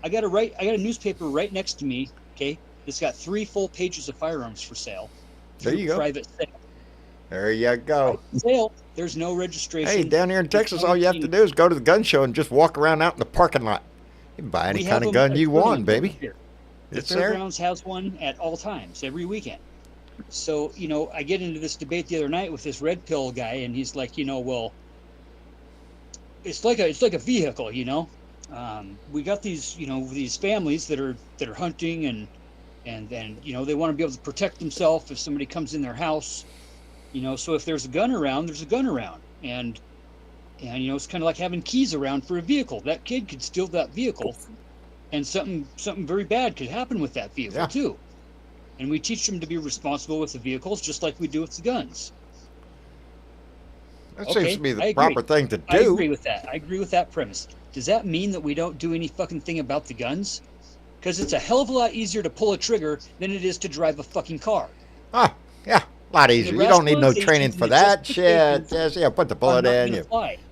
I got a newspaper right next to me. Okay, it's got 3 full pages of firearms for sale. There through you go. Private There you go. sale. There's no registration. Hey, down here in There's Texas, no all you have to thing. do is go to the gun show and just walk around out in the parking lot. You can buy any We kind have of them gun you at want, plenty baby. here. It's The there. Fairgrounds has one at all times, every weekend. So, I get into this debate the other night with this red pill guy, and he's like, well, it's like a vehicle, you know. We got these, you know, these families that are hunting and you know, they want to be able to protect themselves if somebody comes in their house, you know. So if there's a gun around, there's a gun around, and you know, it's kind of like having keys around for a vehicle. That kid could steal that vehicle, and something very bad could happen with that vehicle too. And we teach them to be responsible with the vehicles, just like we do with the guns. That seems to be the proper thing to do. I agree with that. I agree with that premise. Does that mean that we don't do any fucking thing about the guns? Because it's a hell of a lot easier to pull a trigger than it is to drive a fucking car. Ah, yeah, a lot easier. You don't need no training for that shit. Just, put the bullet in, you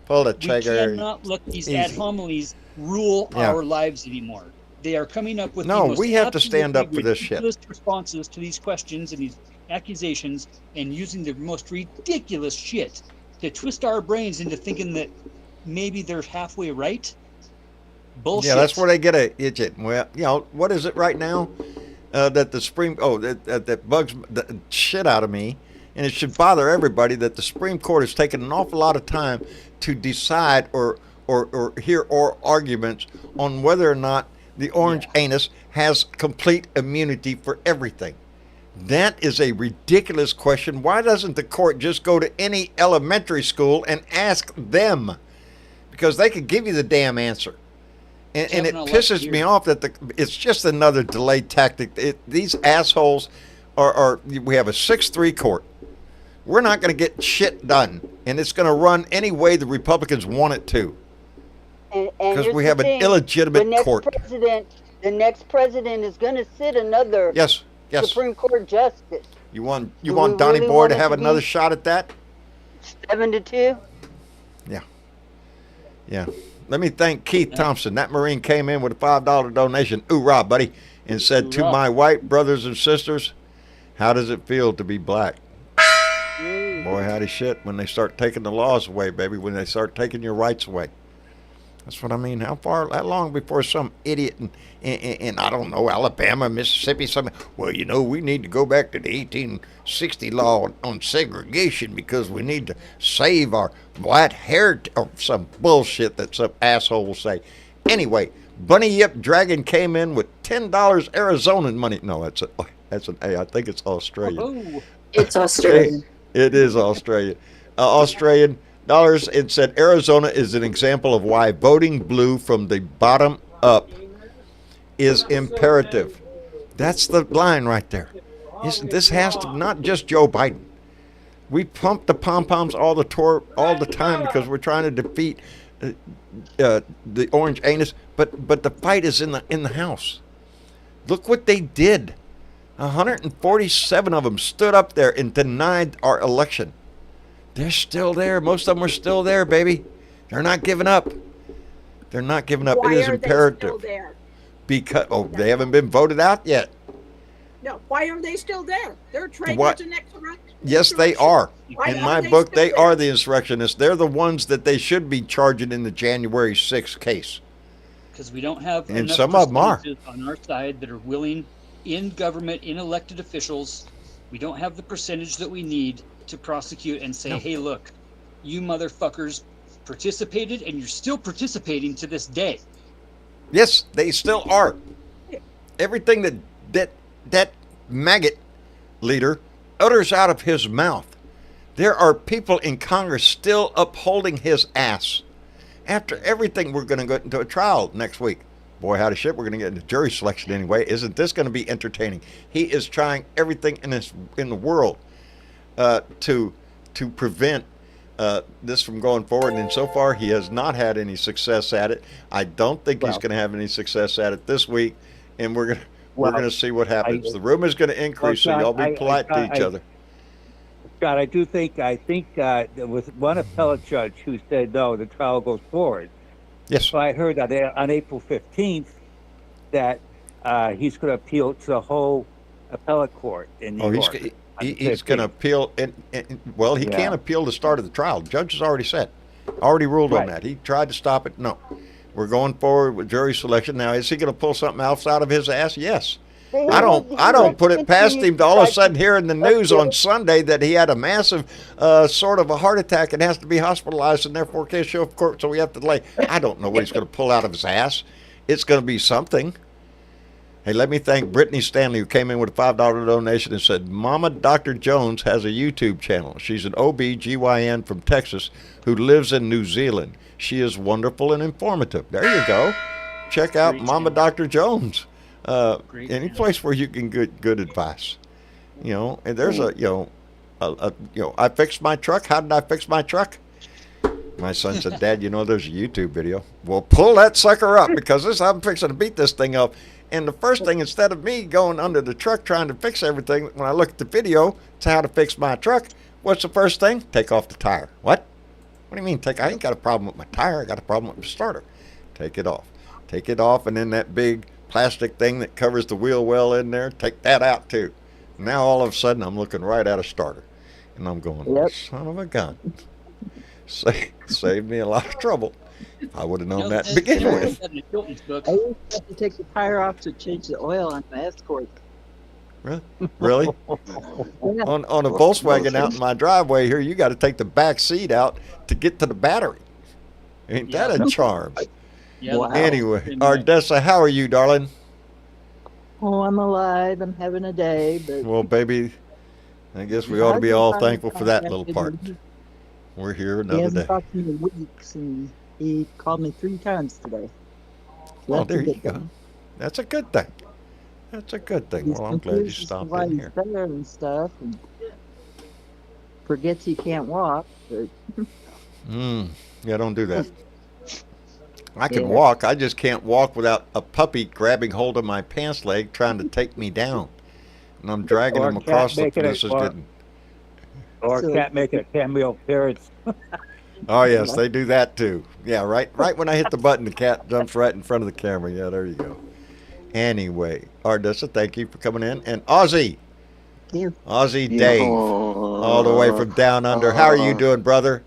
pull the trigger. We cannot let these ad homilies rule our lives anymore. They are coming up with the most we have to stand up for this shit. Responses to these questions and these accusations, and using the most ridiculous shit to twist our brains into thinking that maybe they're halfway right. Bullshit. Yeah, that's where they get it. Well, you know, what is it right now that the Supreme that bugs the shit out of me, and it should bother everybody that the Supreme Court has taken an awful lot of time to decide or hear oral arguments on whether or not the orange anus has complete immunity for everything. That is a ridiculous question. Why doesn't the court just go to any elementary school and ask them? Because they could give you the damn answer. And it pisses me off that it's just another delay tactic. These assholes we have a 6-3 court. We're not going to get shit done. And it's going to run any way the Republicans want it to. Because we have an illegitimate court. The next president is going to sit another Supreme Court justice. You want Donnie Boy to have another shot at that? 7-2? Yeah. Let me thank Keith Thompson. That Marine came in with a $5 donation. Hoorah, buddy. And said, to my white brothers and sisters, how does it feel to be black? Boy, howdy shit when they start taking the laws away, baby. When they start taking your rights away. That's what I mean. How long before some idiot in I don't know, Alabama, Mississippi, something, well, you know, we need to go back to the 1860 law on segregation because we need to save our black heritage, or some bullshit that some asshole will say. Anyway, Bunny Yip Dragon came in with $10 Arizona money. No, that's an A. I think it's Australian. Oh, it's Australian. It is Australian. Australian dollars, and said Arizona is an example of why voting blue from the bottom up is imperative. That's the line right there. This has to not just Joe Biden. We pump the pom-poms all the time because we're trying to defeat the orange anus, but the fight is in the House. Look what they did. 147 of them stood up there and denied our election. They're still there. Most of them are still there, baby. They're not giving up. They're not giving up. Why it is are imperative. they still there? Because they haven't been voted out yet. No, why are they still there? They're traitors and insurrectionists. Yes, they are. In my book, they there? are the insurrectionists. They're the ones that they should be charging in the January 6th case. Because we don't have and enough some of them are on our side that are willing, in government, in elected officials. We don't have the percentage that we need to prosecute and say, hey, look, you motherfuckers participated and you're still participating to this day. Yes, they still are. Everything that maggot leader utters out of his mouth, there are people in Congress still upholding his ass. After everything, we're going to go into a trial next week. Boy, howdy shit, we're going to get into jury selection anyway. Isn't this going to be entertaining? He is trying everything in the world to prevent this from going forward, and so far he has not had any success at it. I don't think he's going to have any success at it this week, and we're going to see what happens. The room is going to increase, so y'all be polite to each other. Scott, I think there was one appellate judge who said no, the trial goes forward. Yes. So I heard that on April 15th that he's going to appeal to the whole appellate court in New York. He's going to appeal, well, he can't appeal the start of the trial. The judge has already ruled on that. He tried to stop it. No. We're going forward with jury selection. Now, is he going to pull something else out of his ass? Yes. I don't put it past him to all of a sudden hear in the news on Sunday that he had a massive sort of a heart attack and has to be hospitalized and therefore can't show up for court, so we have to delay. I don't know what he's going to pull out of his ass. It's going to be something. Hey, let me thank Brittany Stanley, who came in with a $5 donation and said, Mama Dr. Jones has a YouTube channel. She's an OB-GYN from Texas who lives in New Zealand. She is wonderful and informative. There you go. Check out Mama Dr. Jones. Any place where you can get good advice. You know, and there's I fixed my truck. How did I fix my truck? My son said, Dad, there's a YouTube video. Well, pull that sucker up because I'm fixing to beat this thing up. And the first thing, instead of me going under the truck trying to fix everything, when I look at the video, it's how to fix my truck. What's the first thing? Take off the tire. What? What do you mean? I ain't got a problem with my tire. I got a problem with the starter. Take it off. Take it off, and then that big plastic thing that covers the wheel well in there, take that out too. Now all of a sudden I'm looking right at a starter. And I'm going, son of a gun. Saved me a lot of trouble. I would have known that to begin with. I used to have to take the tire off to change the oil on my Escort. Really? On a Volkswagen out in my driveway here, you got to take the back seat out to get to the battery. Ain't that a charm? Yeah. Wow. Anyway, Ardessa, how are you, darling? Oh, I'm alive. I'm having a day, but Well, baby, I guess we ought to be all thankful for that little part. We're here he another hasn't day. talked to me in weeks, and he called me 3 times today. Well, That's a there you good go. thing. That's a good thing. That's a good thing. He's Well, I'm glad you confused as to stopped why in he's here. there and stuff, and forgets he can't walk. But Yeah, don't do that. I can Yeah. walk. I just can't walk without a puppy grabbing hold of my pants leg trying to take me down. And I'm dragging Or him a cat across the making this is or- getting. Or So- can't make a cameo appearance. Oh, yes, they do that too. Yeah, right when I hit the button, the cat jumps right in front of the camera. Yeah, there you go. Anyway, Ardessa, thank you for coming in. And Ozzy. you. Ozzy Dave. All the way from down under. How are you doing, brother?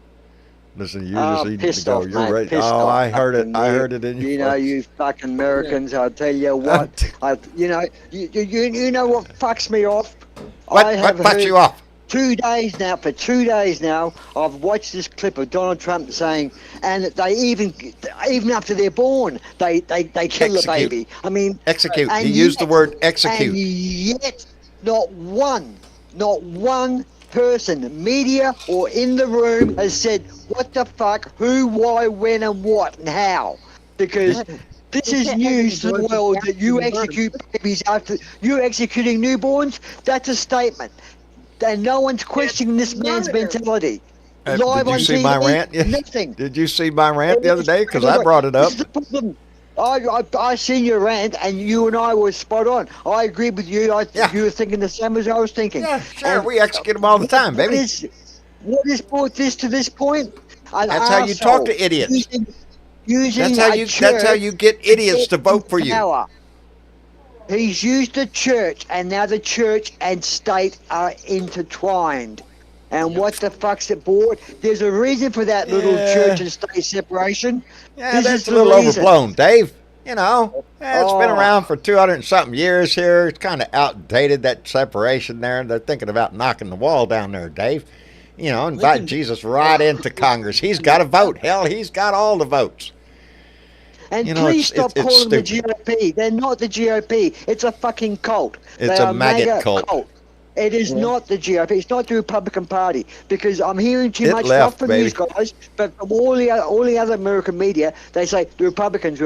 Listen, you just need to pissed go. off, You're mate, ready. pissed Oh, off. I heard it. Fucking I you. heard it in your You know, voice. you fucking Americans, I'll tell you what. you know what fucks me off? What have fucks heard you off? 2 days now, for 2 days now, I've watched this clip of Donald Trump saying, and they even after they're born, they kill the Execute. baby. I mean, Execute. and He used the yet- word and execute. yet, not one person, media or in the room, has said, what the fuck, who, why, when, and what, and how. Because this is news to the world that you execute babies after you're executing newborns. That's a statement. And no one's questioning this man's mentality. Did Live you on see TV, my rant? Yes. nothing. Did you see my rant the other day? Because I brought it up. This is the problem. I seen your rant, and you and I were spot on. I agree with you. Yeah. You were thinking the same as I was thinking. Yeah, sure. And We execute them all the time, baby. what has brought this to this point? That's how you talk to idiots. Using That's how you get idiots to vote for you. Power. He's used the church, and now the church and state are intertwined. And what the fuck's it brought? There's a reason for that little Yeah. church and state separation. Yeah, This that's is a the little reason. overblown, Dave. It's been Oh. around for 200 and something years here. It's kind of outdated, that separation there. They're thinking about knocking the wall down there, Dave. Invite Jesus right into Congress. He's got a vote. Hell, he's got all the votes. And You know, please it's- stop it's calling the stupid. GOP. They're not the GOP. It's a fucking cult. It's They a are maggot cult. It is not the GOP. It's not the Republican Party, because I'm hearing too It much, left, not from baby. these guys, but from all the other American media. They say the Republicans.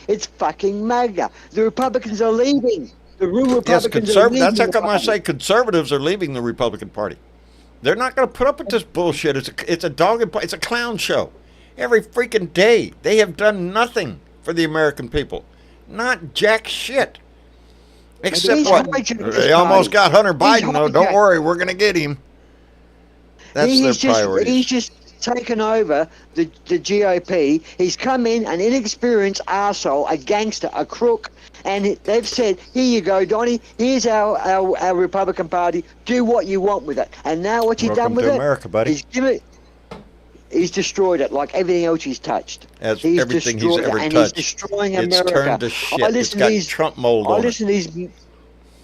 It's fucking MAGA. The Republicans are leaving. The real Yes, Republicans are leaving. that's how the come I party. say conservatives are leaving the Republican Party. They're not going to put up with this bullshit. It's a dog and it's a clown show. Every freaking day. They have done nothing for the American people. Not jack shit. Except He's what? hijacking They this almost got party. Hunter He's Biden, though. Don't hijacking. worry, we're going to get him. That's He's their priority. He's just taken over the GOP. He's come in, an inexperienced arsehole, a gangster, a crook, and they've said, here you go, Donnie, here's our Republican Party, do what you want with it. And now what he's Welcome done with to it, America, buddy. he's destroyed it like everything else he's touched. As He's everything he's destroyed it, ever and touched. he's destroying It's America. turned to shit. It's listen got to these, Trump mold I on it. listen to these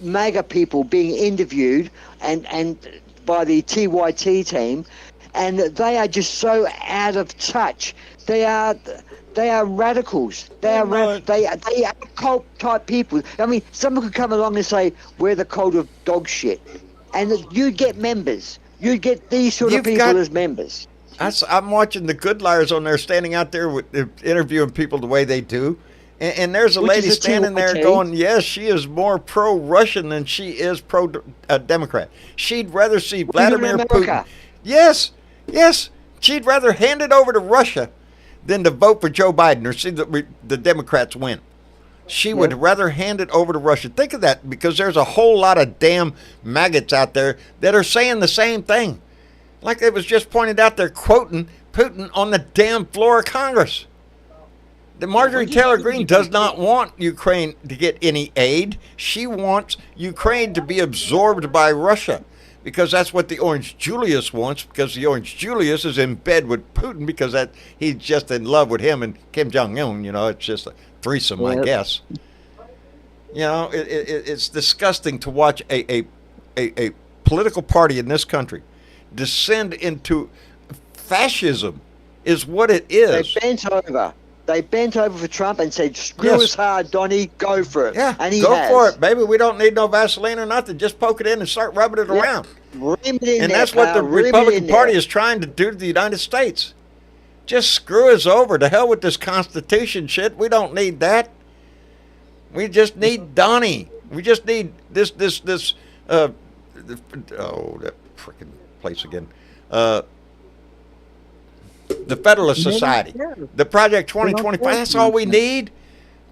MAGA people being interviewed and by the TYT team, and they are just so out of touch. They are radicals. They are cult type people. I mean, someone could come along and say we're the cult of dog shit, and you get members. You get these sort of people as members. I'm watching the good liars on there standing out there interviewing people the way they do. And there's a lady standing there going, yes, she is more pro-Russian than she is pro-Democrat. She'd rather see Vladimir Putin. Yes. She'd rather hand it over to Russia than to vote for Joe Biden or see the Democrats win. She would rather hand it over to Russia. Think of that, because there's a whole lot of damn maggots out there that are saying the same thing. Like it was just pointed out, they're quoting Putin on the damn floor of Congress. The Marjorie Taylor Greene does not want Ukraine to get any aid. She wants Ukraine to be absorbed by Russia, because that's what the Orange Julius wants, because the Orange Julius is in bed with Putin because he's just in love with him and Kim Jong-un. You know, it's just a threesome, I guess. You know, it's disgusting to watch a political party in this country descend into fascism is what it is. They bent over for Trump and said, screw us hard, Donnie, go for it. Yeah, and he go has. for it, baby. We don't need no Vaseline or nothing. Just poke it in and start rubbing it around. And that's what the Republican Party is trying to do to the United States. Just screw us over. To hell with this Constitution shit. We don't need that. We just need Donnie. We just need this that freaking place again. The Federalist Society, the Project 2025, that's all we need.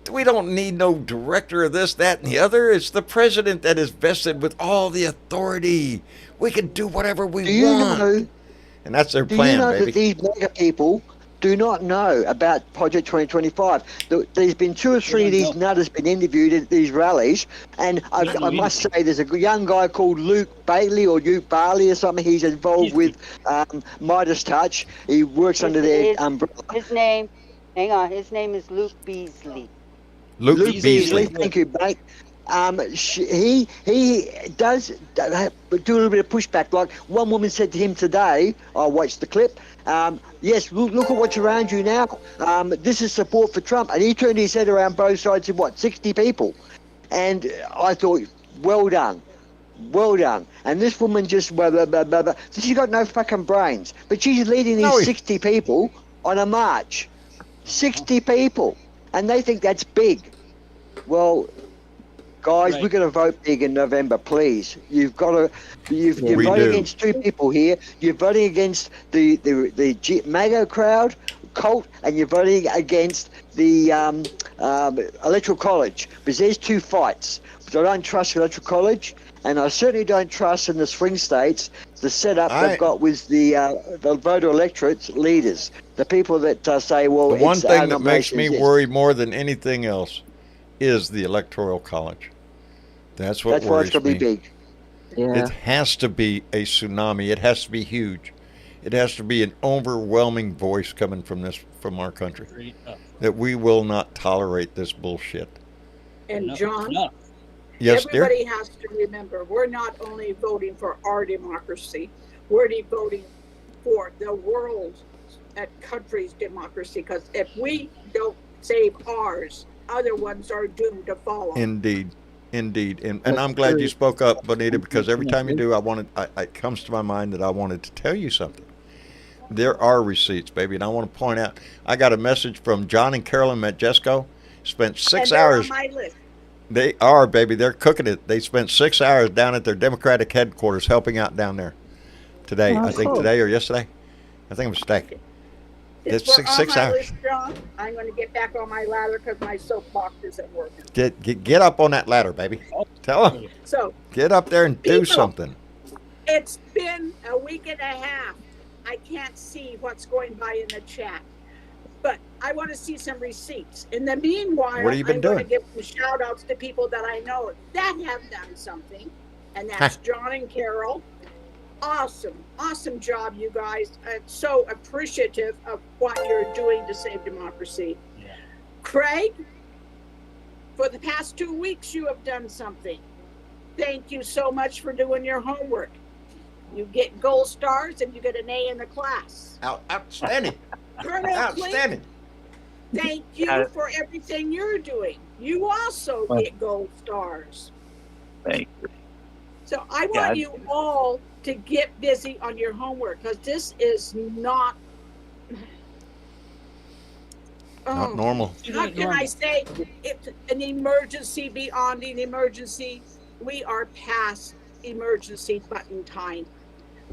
We don't need no director of this, that, and the other. It's the president that is vested with all the authority. We can do whatever we want. And that's their plan, do you know baby. that these mega people do not know about Project 2025? There's been 2 or 3 of these nutters been interviewed at these rallies, and I must say there's a young guy called Luke Barley or something. He's involved with Midas Touch. He works under their umbrella. His name is Luke Beasley. Luke Beasley. Thank you, mate. He does do a little bit of pushback. Like one woman said to him today, I watched the clip, yes, look at what's around you now. This is support for Trump. And he turned his head around both sides of 60 people. And I thought, well done. Well done. And this woman just, blah, blah, blah, blah, blah. So she's got no fucking brains. But she's leading these 60 people on a march. 60 people. And they think that's big. Well, guys, we're going to vote big in November, please. You're voting against 2 people here. You're voting against the MAGA crowd, cult, and you're voting against the Electoral College. Because there's 2 fights. But I don't trust the Electoral College, and I certainly don't trust in the swing states the setup they've got with the voter electorates leaders. The people that say, well, the one thing that makes me worry more than anything else is the Electoral College. That's what worries why it's going to me. be big. Yeah. It has to be a tsunami. It has to be huge. It has to be an overwhelming voice coming from our country. That we will not tolerate this bullshit. And John, yes, everybody has to remember, we're not only voting for our democracy, we're voting for the world's country's democracy. Because if we don't save ours, other ones are doomed to follow. Indeed. And I'm glad you spoke up, Bonita, because every time you do, it comes to my mind that I wanted to tell you something. There are receipts, baby, and I want to point out, I got a message from John and Carolyn Metjesco. Spent 6 hours. On my list. They are, baby. They're cooking it. They spent 6 hours down at their Democratic headquarters helping out down there today. I think today or yesterday. I think it was today. It's 6 hours. List, John, I'm going to get back on my ladder because my soapbox isn't working. Get up on that ladder, baby. Tell them. So get up there and do something. It's been a week and a half. I can't see what's going by in the chat, but I want to see some receipts. In the meanwhile, what have you been doing? I'm going to give some shout outs to people that I know that have done something, and that's John and Carol. Awesome job, you guys. I'm so appreciative of what you're doing to save democracy. Craig, for the past 2 weeks, you have done something. thank you so much for doing your homework. You get gold stars and you get an A in the class. Outstanding. Colonel Outstanding. Clint, thank you for everything you're doing. You also get gold stars. Thank you. So I want you all to get busy on your homework, because this is not normal. How can I say it's an emergency beyond an emergency? We are past emergency button time.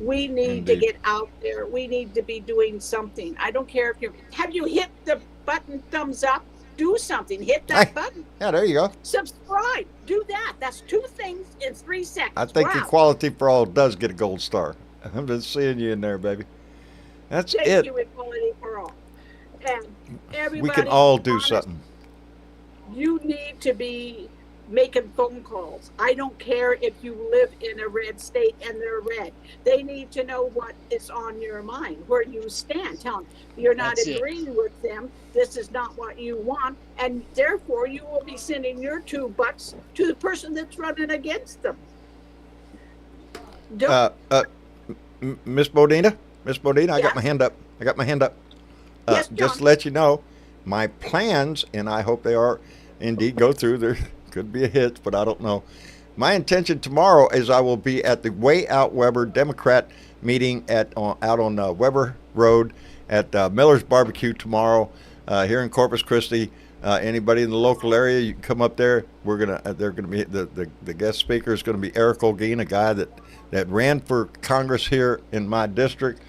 We need to get out there. We need to be doing something. I don't care if have you hit the button thumbs up? Do something. Hit that button. Yeah, there you go. Subscribe. Do that. That's 2 things in 3 seconds. I think Equality for All does get a gold star. I'm just seeing you in there, baby. That's Thank it. you, Equality for All. And everybody, We can all do something. You need to be making phone calls. I don't care if you live in a red state and they're red. They need to know what is on your mind, where you stand. Tell them you're not agreeing with them. This is not what you want. And therefore, you will be sending your $2 to the person that's running against them. Miss Bodina? I got Yeah. my hand up. Yes, Just John. to let you know, my plans, and I hope they are indeed go through. There could be a hitch, but I don't know. My intention tomorrow is I will be at the Way Out Weber Democrat meeting out on Weber Road at Miller's Barbecue tomorrow here in Corpus Christi. Anybody in the local area, you can come up there. They're gonna be the guest speaker is going to be Eric Olguin, a guy that ran for Congress here in my district.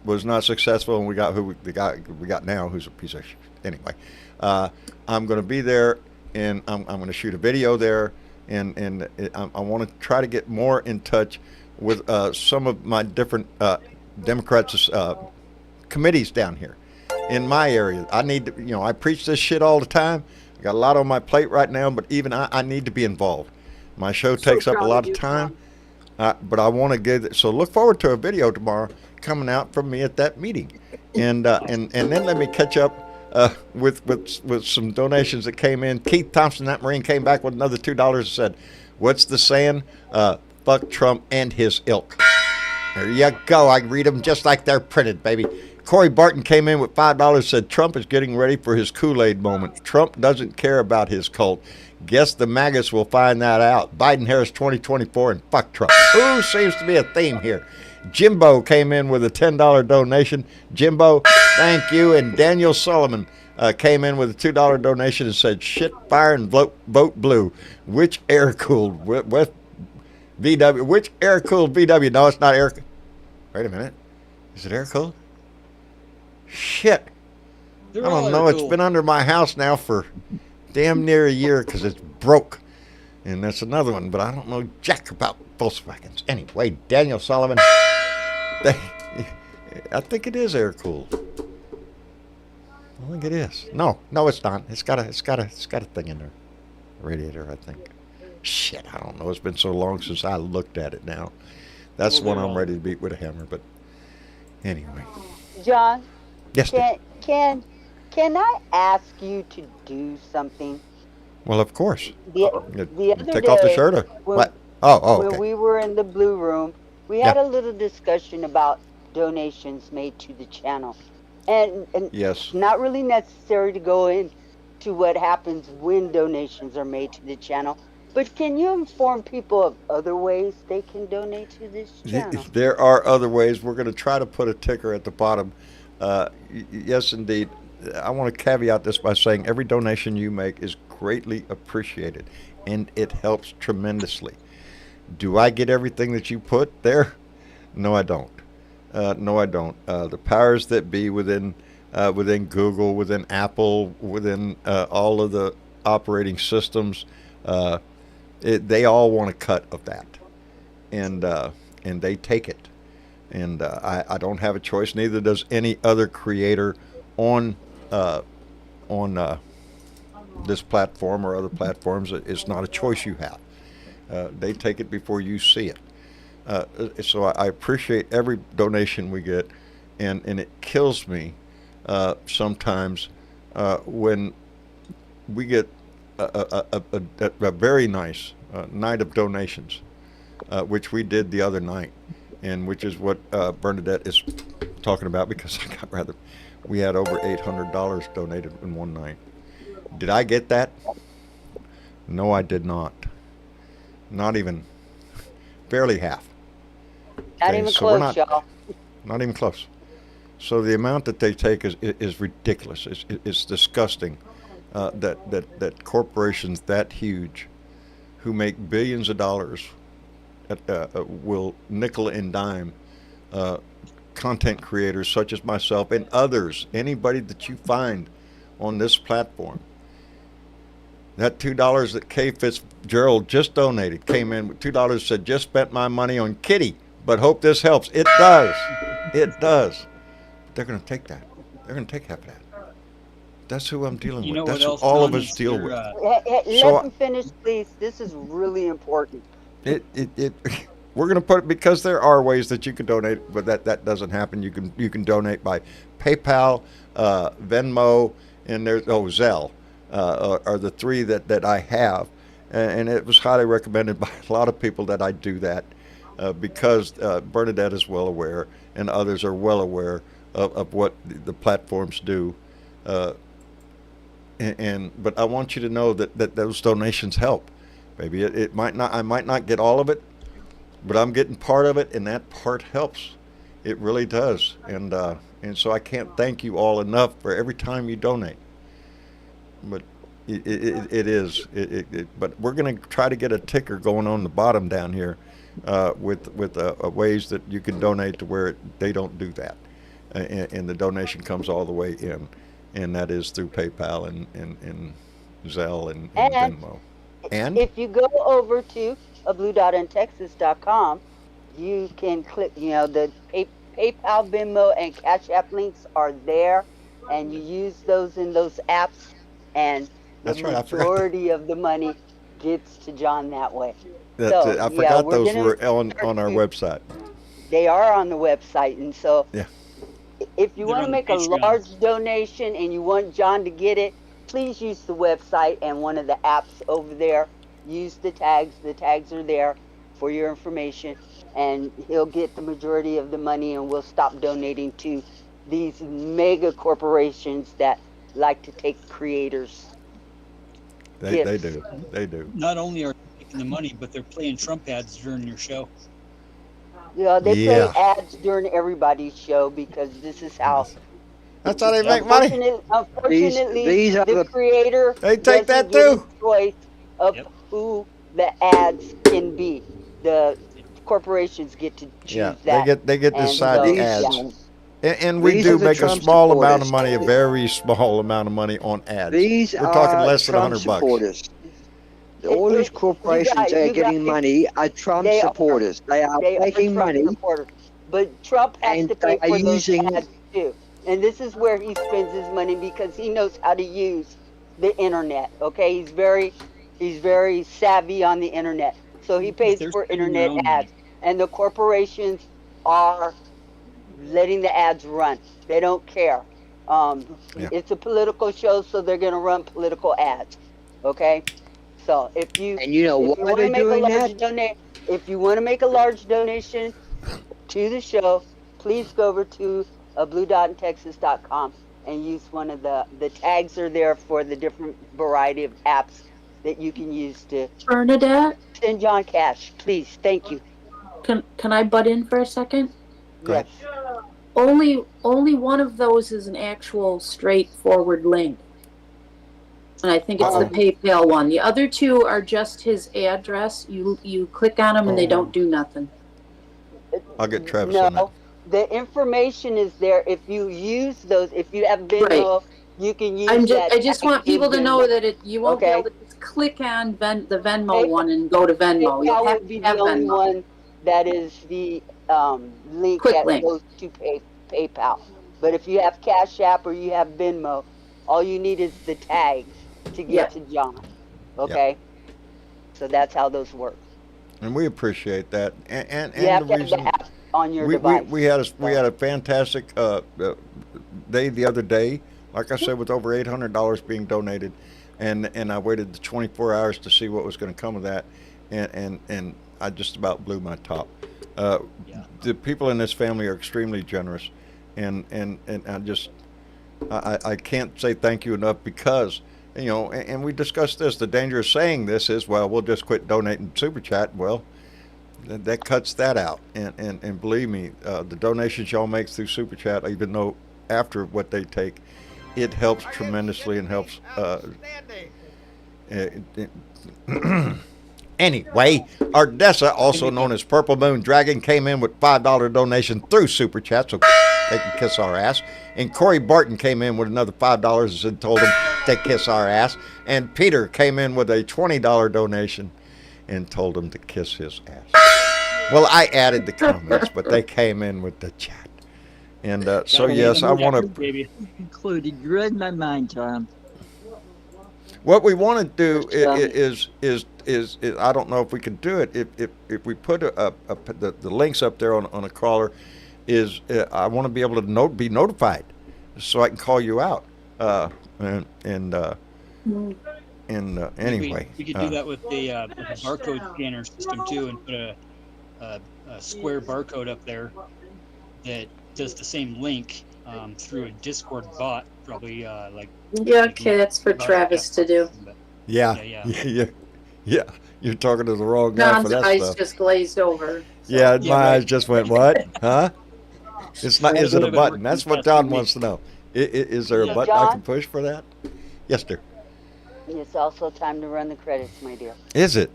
Was not successful, and we got the guy we got now, who's a piece of shit. Anyway, I'm going to be there, and I'm going to shoot a video there, and I want to try to get more in touch with some of my different Democrats committees down here in my area. I need to, I preach this shit all the time. I got a lot on my plate right now, but even I need to be involved. My show takes up a lot of time, but I want to get. So look forward to a video tomorrow coming out from me at that meeting, and then let me catch up with some donations that came in. Keith Thompson, that Marine, came back with another $2 and said, "What's the saying? Fuck Trump and his ilk." There you go. I read them just like they're printed, baby. Corey Barton came in with $5, said Trump is getting ready for his Kool-Aid moment. Trump doesn't care about his cult. Guess the maggots will find that out. Biden-Harris 2024 and fuck Trump. Ooh, seems to be a theme here. Jimbo came in with a $10 donation. Jimbo, thank you. And Daniel Solomon came in with a $2 donation and said, shit, fire, and vote blue. Which air-cooled? With VW? Which air-cooled VW? No, it's not air. Wait a minute. Is it air-cooled? Shit. I don't know. It's been under my house now for damn near a year because it's broke. And that's another one, but I don't know jack about Volkswagens. Anyway, Daniel Solomon, I think it is air cooled. I think it is. No, it's not. It's got a thing in there. Radiator, I think. Shit, I don't know. It's been so long since I looked at it now. That's the one I'm ready to beat with a hammer. But anyway. John. Yes. Can I ask you to do something? Well, of course. The other take day, off the shirt or what? Oh, okay. When we were in the Blue Room, we had a little discussion about donations made to the channel. And yes, not really necessary to go into what happens when donations are made to the channel. But can you inform people of other ways they can donate to this channel? There are other ways. We're going to try to put a ticker at the bottom. Yes, indeed. I want to caveat this by saying every donation you make is greatly appreciated, and it helps tremendously. Do I get everything that you put there? No, I don't. The powers that be within Google, within Apple, within all of the operating systems, they all want a cut of that, and they take it. And I don't have a choice. Neither does any other creator on this platform or other platforms. It's not a choice you have. They take it before you see it. So I appreciate every donation we get, and it kills me sometimes when we get a very nice night of donations, which we did the other night, and which is what Bernadette is talking about, because we had over $800 donated in one night. Did I get that? No, I did not. Not even, barely half. Not Okay, even so we're close, y'all. Not even close. So the amount that they take is ridiculous. It's disgusting that corporations that huge, who make billions of dollars, will nickel and dime content creators such as myself and others, anybody that you find on this platform. That $2 that Kay Fitzgerald just donated came in with $2, said, just spent my money on Kitty, but hope this helps. It does. It does. They're going to take that. They're going to take half of that. That's who I'm dealing You with. know That's what who else, all of Don, us is deal your, with. Let So- them finish, please. This is really important. We're going to put it, because there are ways that you can donate, but that doesn't happen. You can donate by PayPal, Venmo, and there's Zelle are the three that I have, and it was highly recommended by a lot of people that I do that, because Bernadette is well aware, and others are well aware of what the platforms do. But I want you to know that those donations help. Maybe it might not. I might not get all of it, but I'm getting part of it, and that part helps. It really does. And so I can't thank you all enough for every time you donate. But it is. But we're going to try to get a ticker going on the bottom down here, with ways that you can donate to where they don't do that, and the donation comes all the way in, and that is through PayPal and Zelle and Venmo. And if you go over to abluedotintexas.com, you can click, the PayPal, Venmo, and Cash App links are there, and you use those in those apps, and the That's right, I forgot majority of the money gets to John that way. I forgot we're those gonna were on start our to- website. They are on the website, and so Yeah. if you They're want to on make a Patreon. large donation and you want John to get it, please use the website and one of the apps over there. Use the tags. The tags are there for your information, and he'll get the majority of the money, and we'll stop donating to these mega corporations that like to take creators. They Gifts. do. They do. Not only are they taking the money, but they're playing Trump ads during your show. They Yeah. play ads during everybody's show because this is how. That's how they make money. Unfortunately, These are the the- creator They take doesn't that get a too. choice of Yep. who the ads can be. The corporations get to choose Yeah, that. they get to and decide so, the These- ads. yeah. And we These do are the make a Trump small amount of supporters. money, a very small amount of money on ads. These We're talking are less than Trump $100 bucks. supporters. All these corporations that are getting money are Trump They are. supporters. They are They are taking Trump money. supporters. But Trump has And to pay they are for those using- ads too. And this is where he spends his money because he knows how to use the internet. Okay, he's very savvy on the internet. So he pays They're for spending internet their own ads. And the corporations are letting the ads run. They don't care. Yeah. It's a political show, so they're going to run political ads. Okay, so if you And you know if why you want they're to make a doing large that? if you want to make a large donation to the show, please go over to bluedotintexas.com and use one of the tags are there for the different variety of apps that you can use to Bernadette, send John cash. Please, thank you. can I butt in for a second? Go ahead. Yes. Only one of those is an actual straightforward link. And I think it's the PayPal one. The other two are just his address. You click on them and they don't do nothing. I'll get Travis on that. No, the information is there. If you use those, if you have Venmo, you can use that. I just want people to know that you won't be Okay. able to just click on the Venmo one and go to Venmo. You'll PayPal have would be to have the only Venmo. one that is the link Quick that link. goes to PayPal. But if you have Cash App or you have Venmo, all you need is the tags to get to John. Okay? So that's how those work. And we appreciate that. And You have the to have reason the app on your we device. we had a fantastic day the other day. Like I said, with over $800 being donated, and I waited the 24 hours to see what was going to come of that, and I just about blew my top. The people in this family are extremely generous, and I can't say thank you enough, because, you know, and we discussed this. The danger of saying this is, well, we'll just quit donating Super Chat. Well, that cuts that out. And believe me, the donations y'all make through Super Chat, even though after what they take, it helps tremendously and helps. Anyway, Ardessa, also known as Purple Moon Dragon, came in with $5 donation through Super Chat, so they can kiss our ass. And Corey Barton came in with another $5 and told him to kiss our ass. And Peter came in with a $20 donation and told him to kiss his ass. Well, I added the comments, but they came in with the chat. And so, yes, I want to... Included. You read my mind, Tom. What we want to do is I don't know if we can do it. If we put the links up there on a crawler, I want to be able to be notified, so I can call you out. Anyway, we could do that with the barcode scanner system too, and put a square barcode up there that does the same link through a Discord bot, probably like. Yeah, okay, that's for Travis to do. Yeah. You're talking to the wrong guy John's for that eyes stuff. just glazed over. Yeah, my eyes just went, what? Huh? It's not. Is it a button? That's what John wants to know. Is there a Hey, button I John? can push for that? Yes, sir. It's also time to run the credits, my dear. Is it?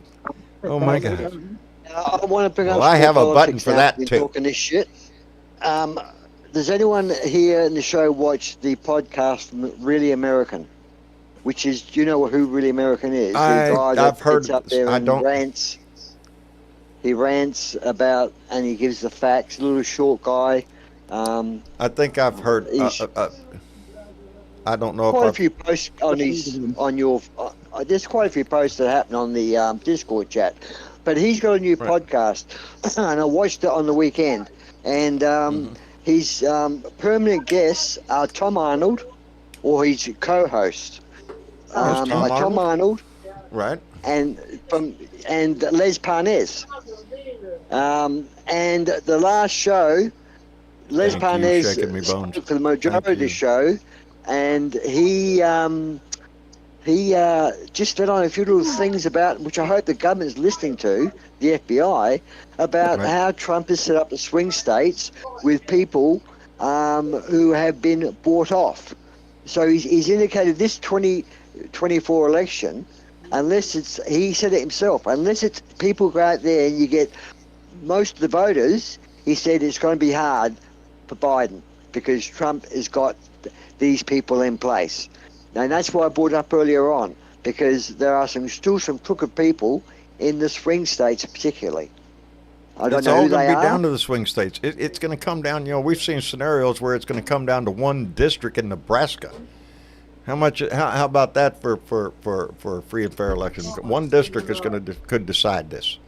Oh my God. I want to bring up. Well, I some have a button politics for now, that, been too. Talking this shit. Does anyone here in the show watch the podcast Really American? Which is, do you know who Really American is? The guy that I've heard. gets up there I and don't. rants. He rants about, and he gives the facts. A little short guy. I think I've heard. I don't know Quite a if few posts on your. There's quite a few posts that happen on the Discord chat, but he's got a new podcast, and I watched it on the weekend, and his permanent guests are Tom Arnold, or his co-host, Tom Arnold, right, and Les Parnes, and the last show, Les Thank you, Parnes shaking me bones. spoke for the majority of the show, and he just let on a few little things about, which I hope the government's listening to, the FBI, about how Trump has set up the swing states with people who have been bought off. So he's indicated this 2024 election, unless it's, he said it himself, unless it's people go out there and you get most of the voters, he said it's going to be hard for Biden because Trump has got these people in place. And that's why I brought it up earlier on, because there are still some crooked people in the swing states particularly. I don't It's know all who going they to be are. down to the swing states. It's going to come down. You know, we've seen scenarios where it's going to come down to one district in Nebraska. How much? How about that for a free and fair election? One district is could decide this.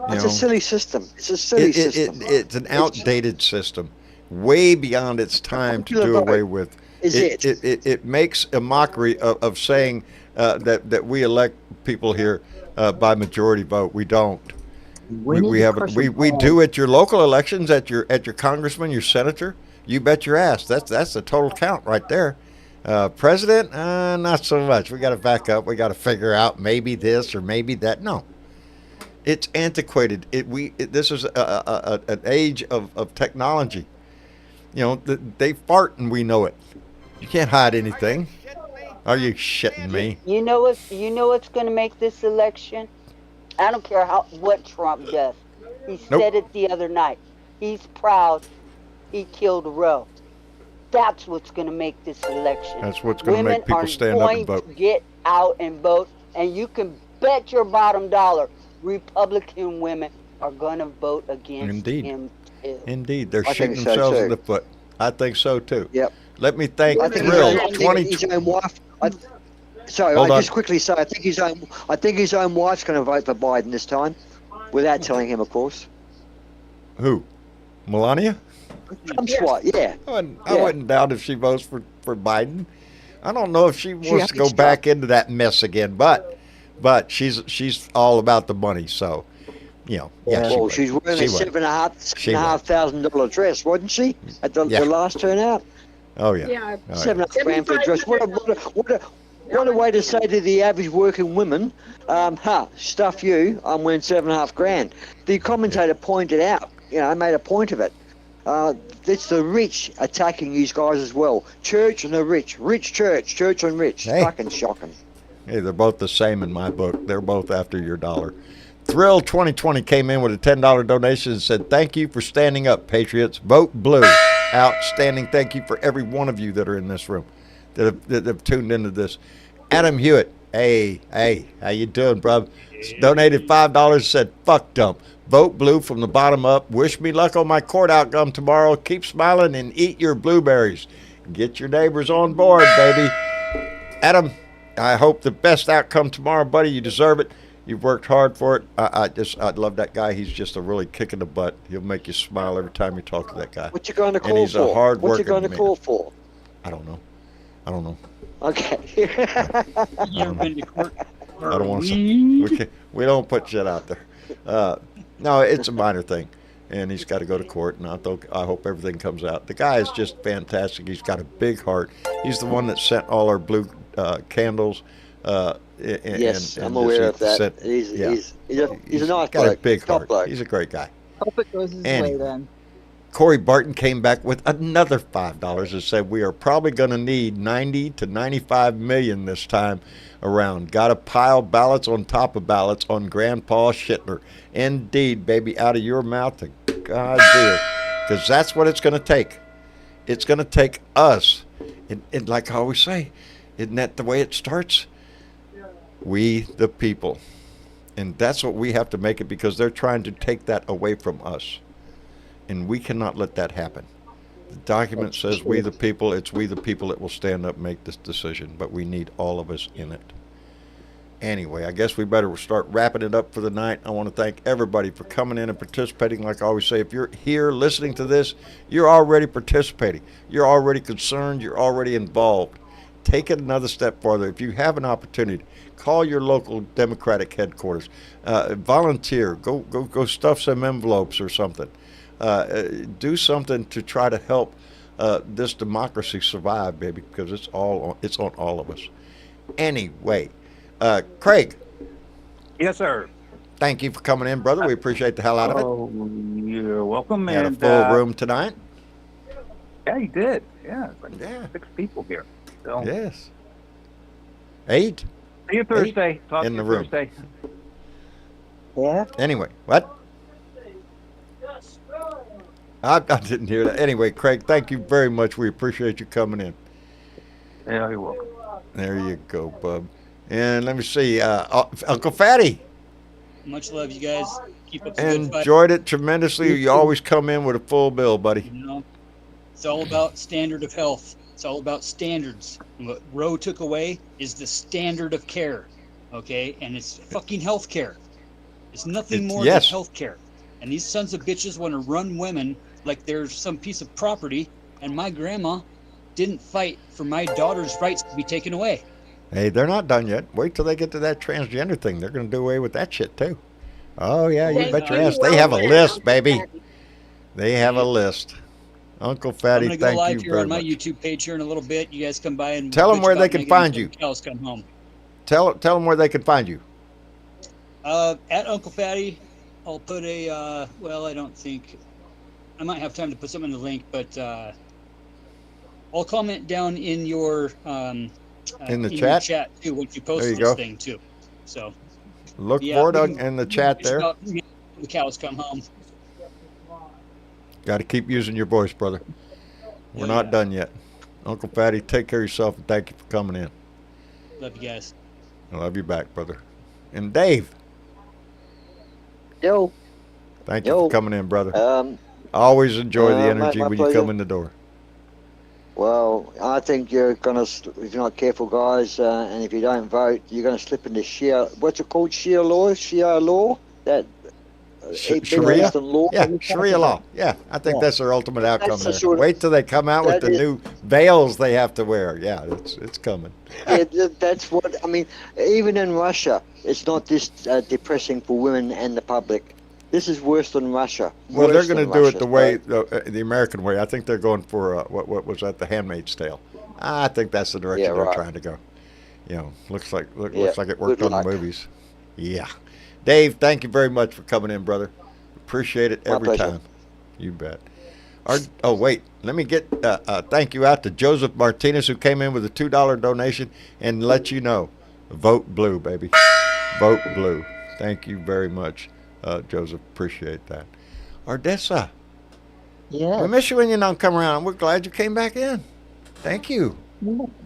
It's a silly system. It's a silly system. It's an outdated system, way beyond its time to do away with. It makes a mockery of saying that we elect people here by majority vote. We don't. We do at your local elections, at your congressman, your senator. You bet your ass. That's the total count right there. President, not so much. We got to back up. We got to figure out maybe this or maybe that. No, it's antiquated. This is an age of technology. You know, they fart and we know it. You can't hide anything. Are you shitting me? You know what's going to make this election? I don't care what Trump does. He said it the other night. He's proud he killed Roe. That's what's going to make this election. That's what's going to make people stand up and vote. Women are going to get out and vote, and you can bet your bottom dollar Republican women are going to vote against him too. Indeed, they're shooting themselves in the foot. I think so too. Yep. Let me thank Thrill 2020. Sorry, I just quickly say I think his own wife's going to vote for Biden this time, without telling him, of course. Who? Melania? Trump's wife, yeah. I wouldn't doubt if she votes for Biden. I don't know if she wants to go hates back into that mess again, but she's all about the money, so you know. Yeah, Well, would. she's wearing a would. $7,500 dress, wasn't she? At the last turnout. Oh yeah. Yeah. Oh, $7,500 for a dress. What a way to say to the average working woman, stuff you, I'm wearing $7,500. The commentator pointed out, made a point of it. It's the rich attacking these guys as well. Church and the rich. Rich and rich. Hey. Fucking shocking. Hey, they're both the same in my book. They're both after your dollar. Thrill 2020 came in with a $10 donation and said, "Thank you for standing up, Patriots. Vote blue." Outstanding. Thank you for every one of you that are in this room that have tuned into this. Adam Hewitt. Hey, how you doing, bro? Donated $5, said, "Fuck dump. Vote blue from the bottom up. Wish me luck on my court outcome tomorrow. Keep smiling and eat your blueberries. Get your neighbors on board, baby." Adam, I hope the best outcome tomorrow, buddy. You deserve it. You've worked hard for it. I love that guy. He's just a really kick in the butt. He'll make you smile every time you talk to that guy. What you going to call and he's for? a hard What you working going to man. call for? I don't know. Okay. You ever been to court? I don't want to. We don't put shit out there. No, it's a minor thing, and he's got to go to court. And I hope everything comes out. The guy is just fantastic. He's got a big heart. He's the one that sent all our blue candles. Yes, I'm aware of that. He's a nice got bloke. a big Top heart. bloke. He's a great guy. Hope it goes his way then. Corey Barton came back with another $5 and said, "We are probably going to need 90 to 95 million this time around. Got to pile ballots on top of ballots on Grandpa Schittler. Indeed, baby, out of your mouth to God's ear, because that's what it's going to take. It's going to take us. And like I always say, isn't that the way it starts? We, the people. And that's what we have to make it, because they're trying to take that away from us. And we cannot let that happen. The document says we the people. It's we the people that will stand up and make this decision. But we need all of us in it. Anyway, I guess we better start wrapping it up for the night. I want to thank everybody for coming in and participating. Like I always say, if you're here listening to this, you're already participating. You're already concerned. You're already involved. Take it another step farther. If you have an opportunity, call your local Democratic headquarters. Volunteer. Go stuff some envelopes or something. Do something to try to help this democracy survive, baby, because it's on all of us. Anyway, Craig. Yes, sir. Thank you for coming in, brother. We appreciate the hell out of it. Oh, you're welcome. We had a And, full room tonight. Yeah, you did. Yeah, it's like Yeah. 6 people here. So, Yes. 8. see you Thursday. Talk in to the you room. Thursday. Yeah. Anyway, what? I didn't hear that. Anyway, Craig, thank you very much. We appreciate you coming in. Yeah, you're welcome. There you go, bub. And let me see, Uncle Fatty. Much love, you guys. Keep up the good fight. Enjoyed it tremendously. You always come in with a full bill, buddy. You know, it's all about standard of health. It's all about standards. And what Roe took away is the standard of care. Okay? And it's fucking health care. It's nothing more yes. than health care. And these sons of bitches want to run women like they're some piece of property. And my grandma didn't fight for my daughter's rights to be taken away. Hey, they're not done yet. Wait till they get to that transgender thing. They're going to do away with that shit, too. Oh, yeah, you bet your ass. They have a list, baby. They have a list. Uncle Fatty, I'm going to go thank live you here very on my much. YouTube page here in a little bit. You guys come by and Tell them bitch where about they can Megan find until you. the cows come home. Tell them where they can find you. At Uncle Fatty, I'll put a, well, I don't think, I might have time to put something in the link, but I'll comment down in your, In the your chat? chat too, once you post There you this go. thing too. So, Look yeah, for it we can in the chat bitch there. about the cows come home. Got to keep using your voice, brother. We're Oh, not yeah. done yet. Uncle Fatty, take care of yourself, and thank you for coming in. Love you guys. I love you back, brother. And Dave, Yo. thank you for coming in, brother. Um. I always enjoy the my energy when you pleasure. come in the door. Well, I think you're gonna, if you're not careful, guys, and if you don't vote, you're gonna slip into Shia. What's it called? Shia law? That it being Sharia? based on law. Yeah, Sharia law. Yeah, I think Yeah. that's their ultimate outcome That's the there. sort of- Wait till they come out with that the is- new veils they have to wear. Yeah, it's coming. Yeah, that's what I mean. Even in Russia, it's not this depressing for women and the public. This is worse than Russia. Well, they're Worse going to than do it Russia, the way, the American way. I think they're going for what was that, The Handmaid's Tale. I think that's the direction Yeah, they're right. trying to go. You know, looks like Yeah, looks like it worked good on the luck. movies. Yeah, Dave, thank you very much for coming in, brother. Appreciate it My every pleasure. time. You bet. Oh wait, let me get thank you out to Joseph Martinez, who came in with a $2 donation, and let you know, vote blue, baby, vote blue. Thank you very much, Joseph. Appreciate that. Ardessa, Yeah. we miss you when you don't come around. We're glad you came back in. Thank you.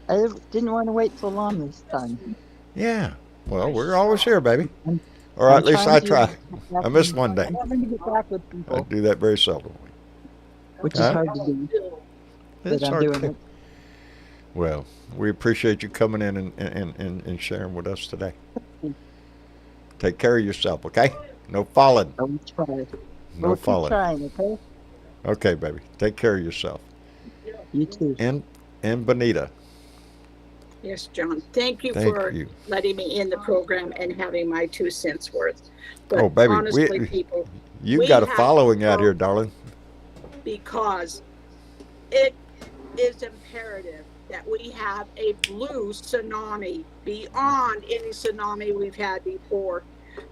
I didn't want to wait so long this time. Yeah. Well, we're always here, baby. I'm- Or I'm at least trying I to try. get back I missed in- one day. I'm having to get back with I people, do that very seldom. which is Huh? hard to do. It's But I'm hard doing to. it. Well, we appreciate you coming in and sharing with us today. Take care of yourself, okay? No falling. I will try. No We'll keep falling. trying, okay? Okay, baby. Take care of yourself. You too. And Bonita, Yes, John. Thank you thank for you. letting me in the program and having my 2 cents worth. But Oh, baby, honestly, people, You we got a have following to out here, vote darling. because it is imperative that we have a blue tsunami beyond any tsunami we've had before,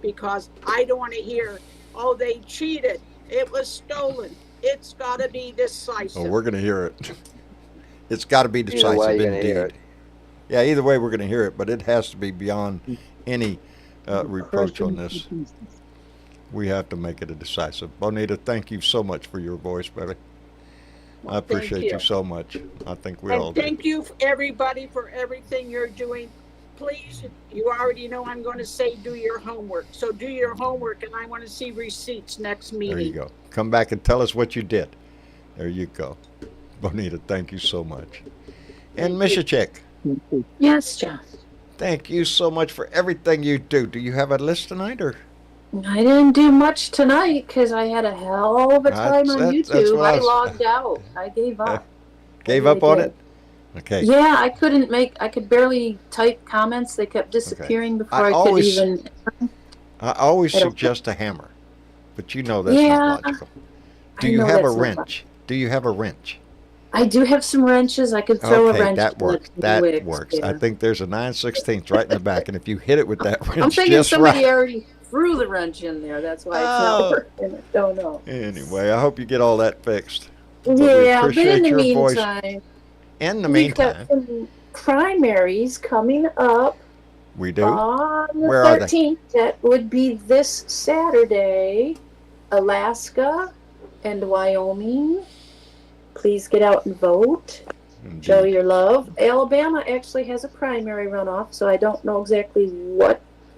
because I don't want to hear, oh, they cheated, it was stolen. It's got to be decisive. Oh, we're going to hear it. It's got to be Either decisive, way, you're gonna hear indeed. Yeah, either way, we're going to hear it, but it has to be beyond any reproach on this. We have to make it a decisive. Bonita, thank you so much for your voice, baby. Well, I appreciate thank you so much. I think we all And do. thank you, everybody, for everything you're doing. Please, you already know I'm going to say do your homework. So do your homework, and I want to see receipts next meeting. There you go. Come back and tell us what you did. There you go. Bonita, thank you so much. And Mishachek, Yes, John. thank you so much for everything you do. Do you have a list tonight, or? I didn't do much tonight because I had a hell of a time on That's YouTube. what I I was- logged out. I gave up. Gave really up on did. it? Okay. Yeah, I could barely type comments. They kept disappearing before I could always- even. I always I don't- suggest a hammer, but you know that's Yeah, not logical. Do I you know have a that's not wrench? Do you have a wrench? I do have some wrenches. I could throw a Okay, wrench. that in the works. That Wix, works. yeah. I think there's a 9/16 right in the back, and if you hit it with that wrench I'm thinking just somebody right. already threw the wrench in there. That's why it's Oh. not working. I don't know. Anyway, I hope you get all that fixed. But we Yeah, but appreciate in the your voice. meantime, In the we've got meantime, some primaries coming up we do. on the Where are they? 13th. That would be this Saturday. Alaska and Wyoming. Please get out and vote. Show Indeed. your love. Alabama actually has a primary runoff, so I don't know exactly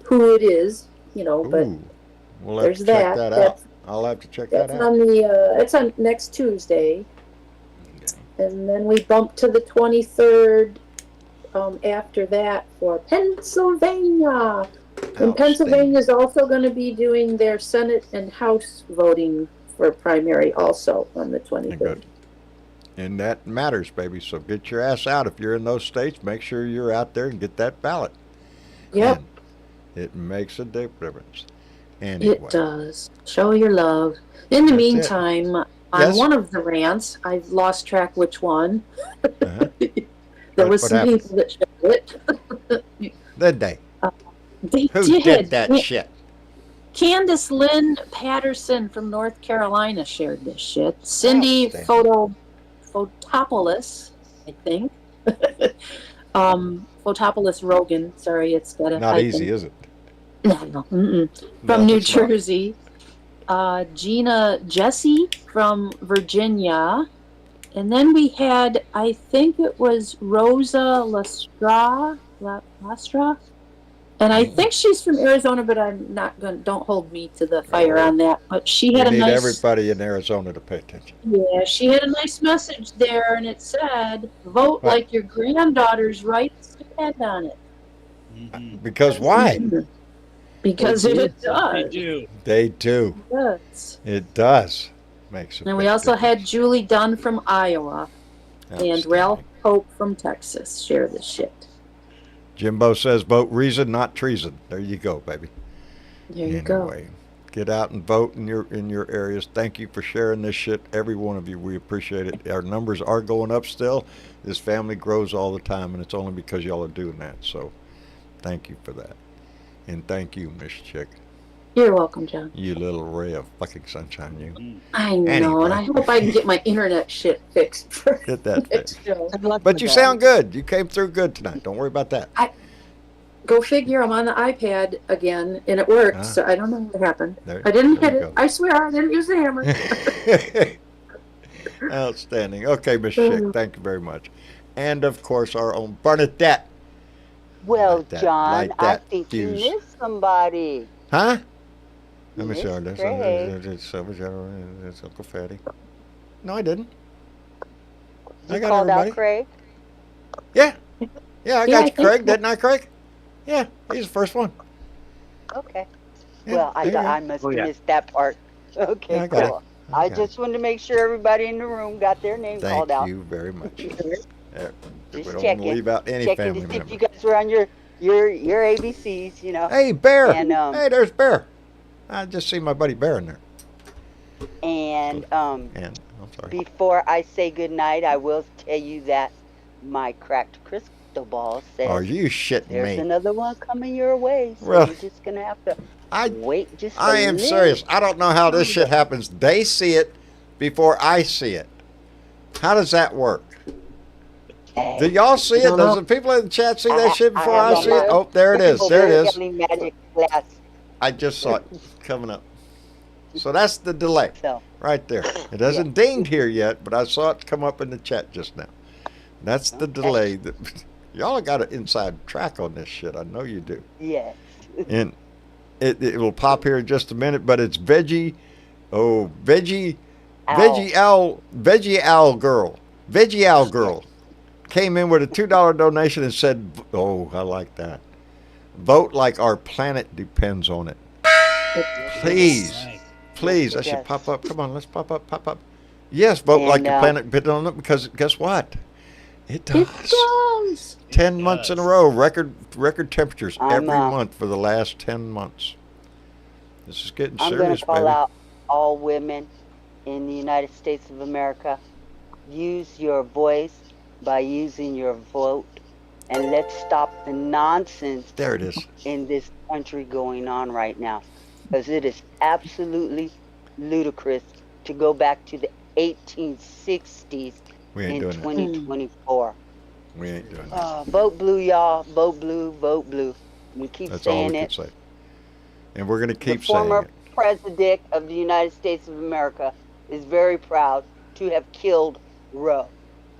who it is, but Ooh, we'll have there's to check that. that out. I'll have to check that That's out. it's on next Tuesday. Okay. And then we bump to the 23rd after that for Pennsylvania. And Pennsylvania is also going to be doing their Senate and House voting for primary also on the 23rd. Good. And that matters, baby. So get your ass out. If you're in those states, make sure you're out there and get that ballot. Yep, And it makes a difference. Anyway. it does. Show your love. In the That's it. meantime, on Yes? one of the rants, I've lost track which one. Uh-huh. There was What some happened? people that showed it. Did they? They Who did that shit? Candace Lynn Patterson from North Carolina shared this shit. Cindy Outstanding. Photopoulos, I think. Photopoulos Rogan. Sorry, it's got a Not hyphen. easy, is it? No, mm-mm. No, From New it's not. Jersey. Gina Jesse from Virginia. And then we had, I think it was Rosa Lastra. And I think she's from Arizona, but I'm not going to, don't hold me to the fire on that. But she We had a need nice, everybody in Arizona to pay attention. yeah, she had a nice message there, and it said, vote Right. like your granddaughter's rights depend on it. Mhm. Because why? Because They it do. They does. do. They do. It does. It does. Makes a And we big also had difference. Julie Dunn from Iowa and Outstanding. Ralph Pope from Texas share this shit. Jimbo says vote reason, not treason. There you go, baby. There you go. Anyway, get out and vote in your areas. Thank you for sharing this shit, every one of you. We appreciate it. Our numbers are going up still. This family grows all the time, and it's only because y'all are doing that. So, thank you for that, and thank you, Miss Chick. You're welcome, John. You little ray of fucking sunshine, you. I know, Anyway. and I hope I can get my internet shit fixed for Get that next fixed. show. Good luck But with you that. sound good. You came through good tonight. Don't worry about that. Go figure, I'm on the iPad again, and it worked, Ah. so I don't know what happened. There- I didn't there hit you it. go. I swear, I didn't use the hammer. Outstanding. Okay, Miss Chick, thank you very much. And of course, our own Bernadette. Well, Light that- John, light I that think fuse. you missed somebody. Huh? Let me Miss see. This Craig. it's Uncle Fatty. No, I didn't. You I got called everybody. out Craig? Yeah. Yeah, I Yeah, got I you, think Craig. so. Didn't I, Craig? Yeah, he's the first one. Okay. Yeah, Well, there you go. I must Oh, have yeah. missed that part. Okay, Yeah, I got it. cool. I I got just wanted to make sure everybody in the room got their name Thank called out. you very much. We Just don't want to checking. leave out any Checking family to see if member. you guys were on your ABCs, you know. Hey, Bear. And Hey, there's Bear. I just see my buddy Bear in there. and And I'm sorry. before I say goodnight, I will tell you that my cracked crystal ball says Are you shitting there's me? another one coming your way, so Well, you're just gonna have to I wait just a I am little serious. I don't know how this shit happens. They see it before I see it. How does that work? Hey, Do y'all see it? don't Does know. the people in the chat see that shit before have I on see it? my Oh, there it is. There it is. Yelling magic glass. I just saw it coming up. So that's the delay So right there. It hasn't dinged here yet, but I saw it come up in the chat just now. That's the Okay. delay. That y'all got an inside track on this shit. I know you do. yes. And it will pop here in just a minute, but it's veggie. Oh, veggie owl girl. Veggie owl girl came in with a $2 donation and said, "Oh, I like that. Vote like our planet depends on it. Please, Right. please." I Yes, should yes. pop up. Come on, let's pop up. Yes, vote like And, your planet depends on it, because guess what? It does. It does. 10 months in a does. row, record temperatures I'm, every month for the last 10 months. This is getting I'm going serious, to call baby. out all women in the United States of America. Use your voice by using your vote, and let's stop the nonsense There it is. in this country going on right now, because it is absolutely ludicrous to go back to the 1860s We ain't in doing that. 2024. We ain't doing that. Vote blue, y'all. Vote blue. Vote blue. We keep That's all saying we can it. say. And we're going to The keep saying former it. president of the United States of America is very proud to have killed Roe.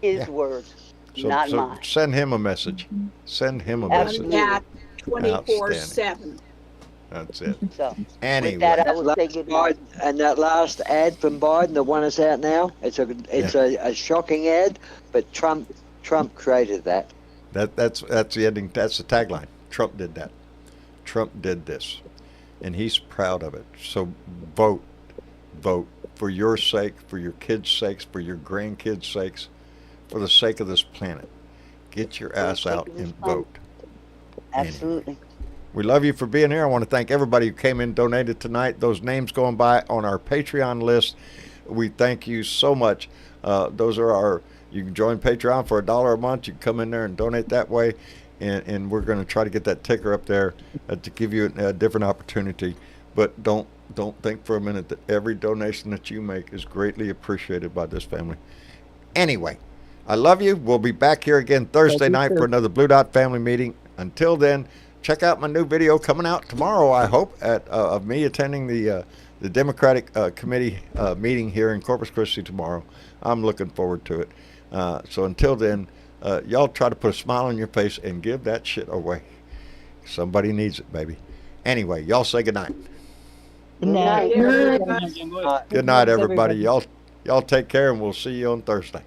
His Yeah. words, So, not so mine. send him a message. Send him a On message. Absolutely. that 24/7. That's it. So Anyway. with that, I will say Last good night. Biden, and that last ad from Biden, the one that's out now, it's a shocking ad, but Trump created that. That's the ending. That's the tagline. Trump did that. Trump did this, and he's proud of it. So vote for your sake, for your kids' sakes, for your grandkids' sakes, for the sake of this planet. Get your ass sake out of this and planet. vote. Absolutely. We love you for being here. I want to thank everybody who came in and donated tonight. Those names going by on our Patreon list, we thank you so much. Those are you can join Patreon for $1 a month. You can come in there and donate that way. And we're going to try to get that ticker up there to give you a different opportunity. But don't think for a minute that every donation that you make is greatly appreciated by this family. Anyway, I love you. We'll be back here again Thursday night for another Blue Dot family meeting. Until then, check out my new video coming out tomorrow, I hope, of me attending the Democratic Committee meeting here in Corpus Christi tomorrow. I'm looking forward to it. So until then, y'all try to put a smile on your face and give that shit away. Somebody needs it, baby. Anyway, y'all say goodnight. Good night. Good night. Good night, everybody. Y'all take care, and we'll see you on Thursday.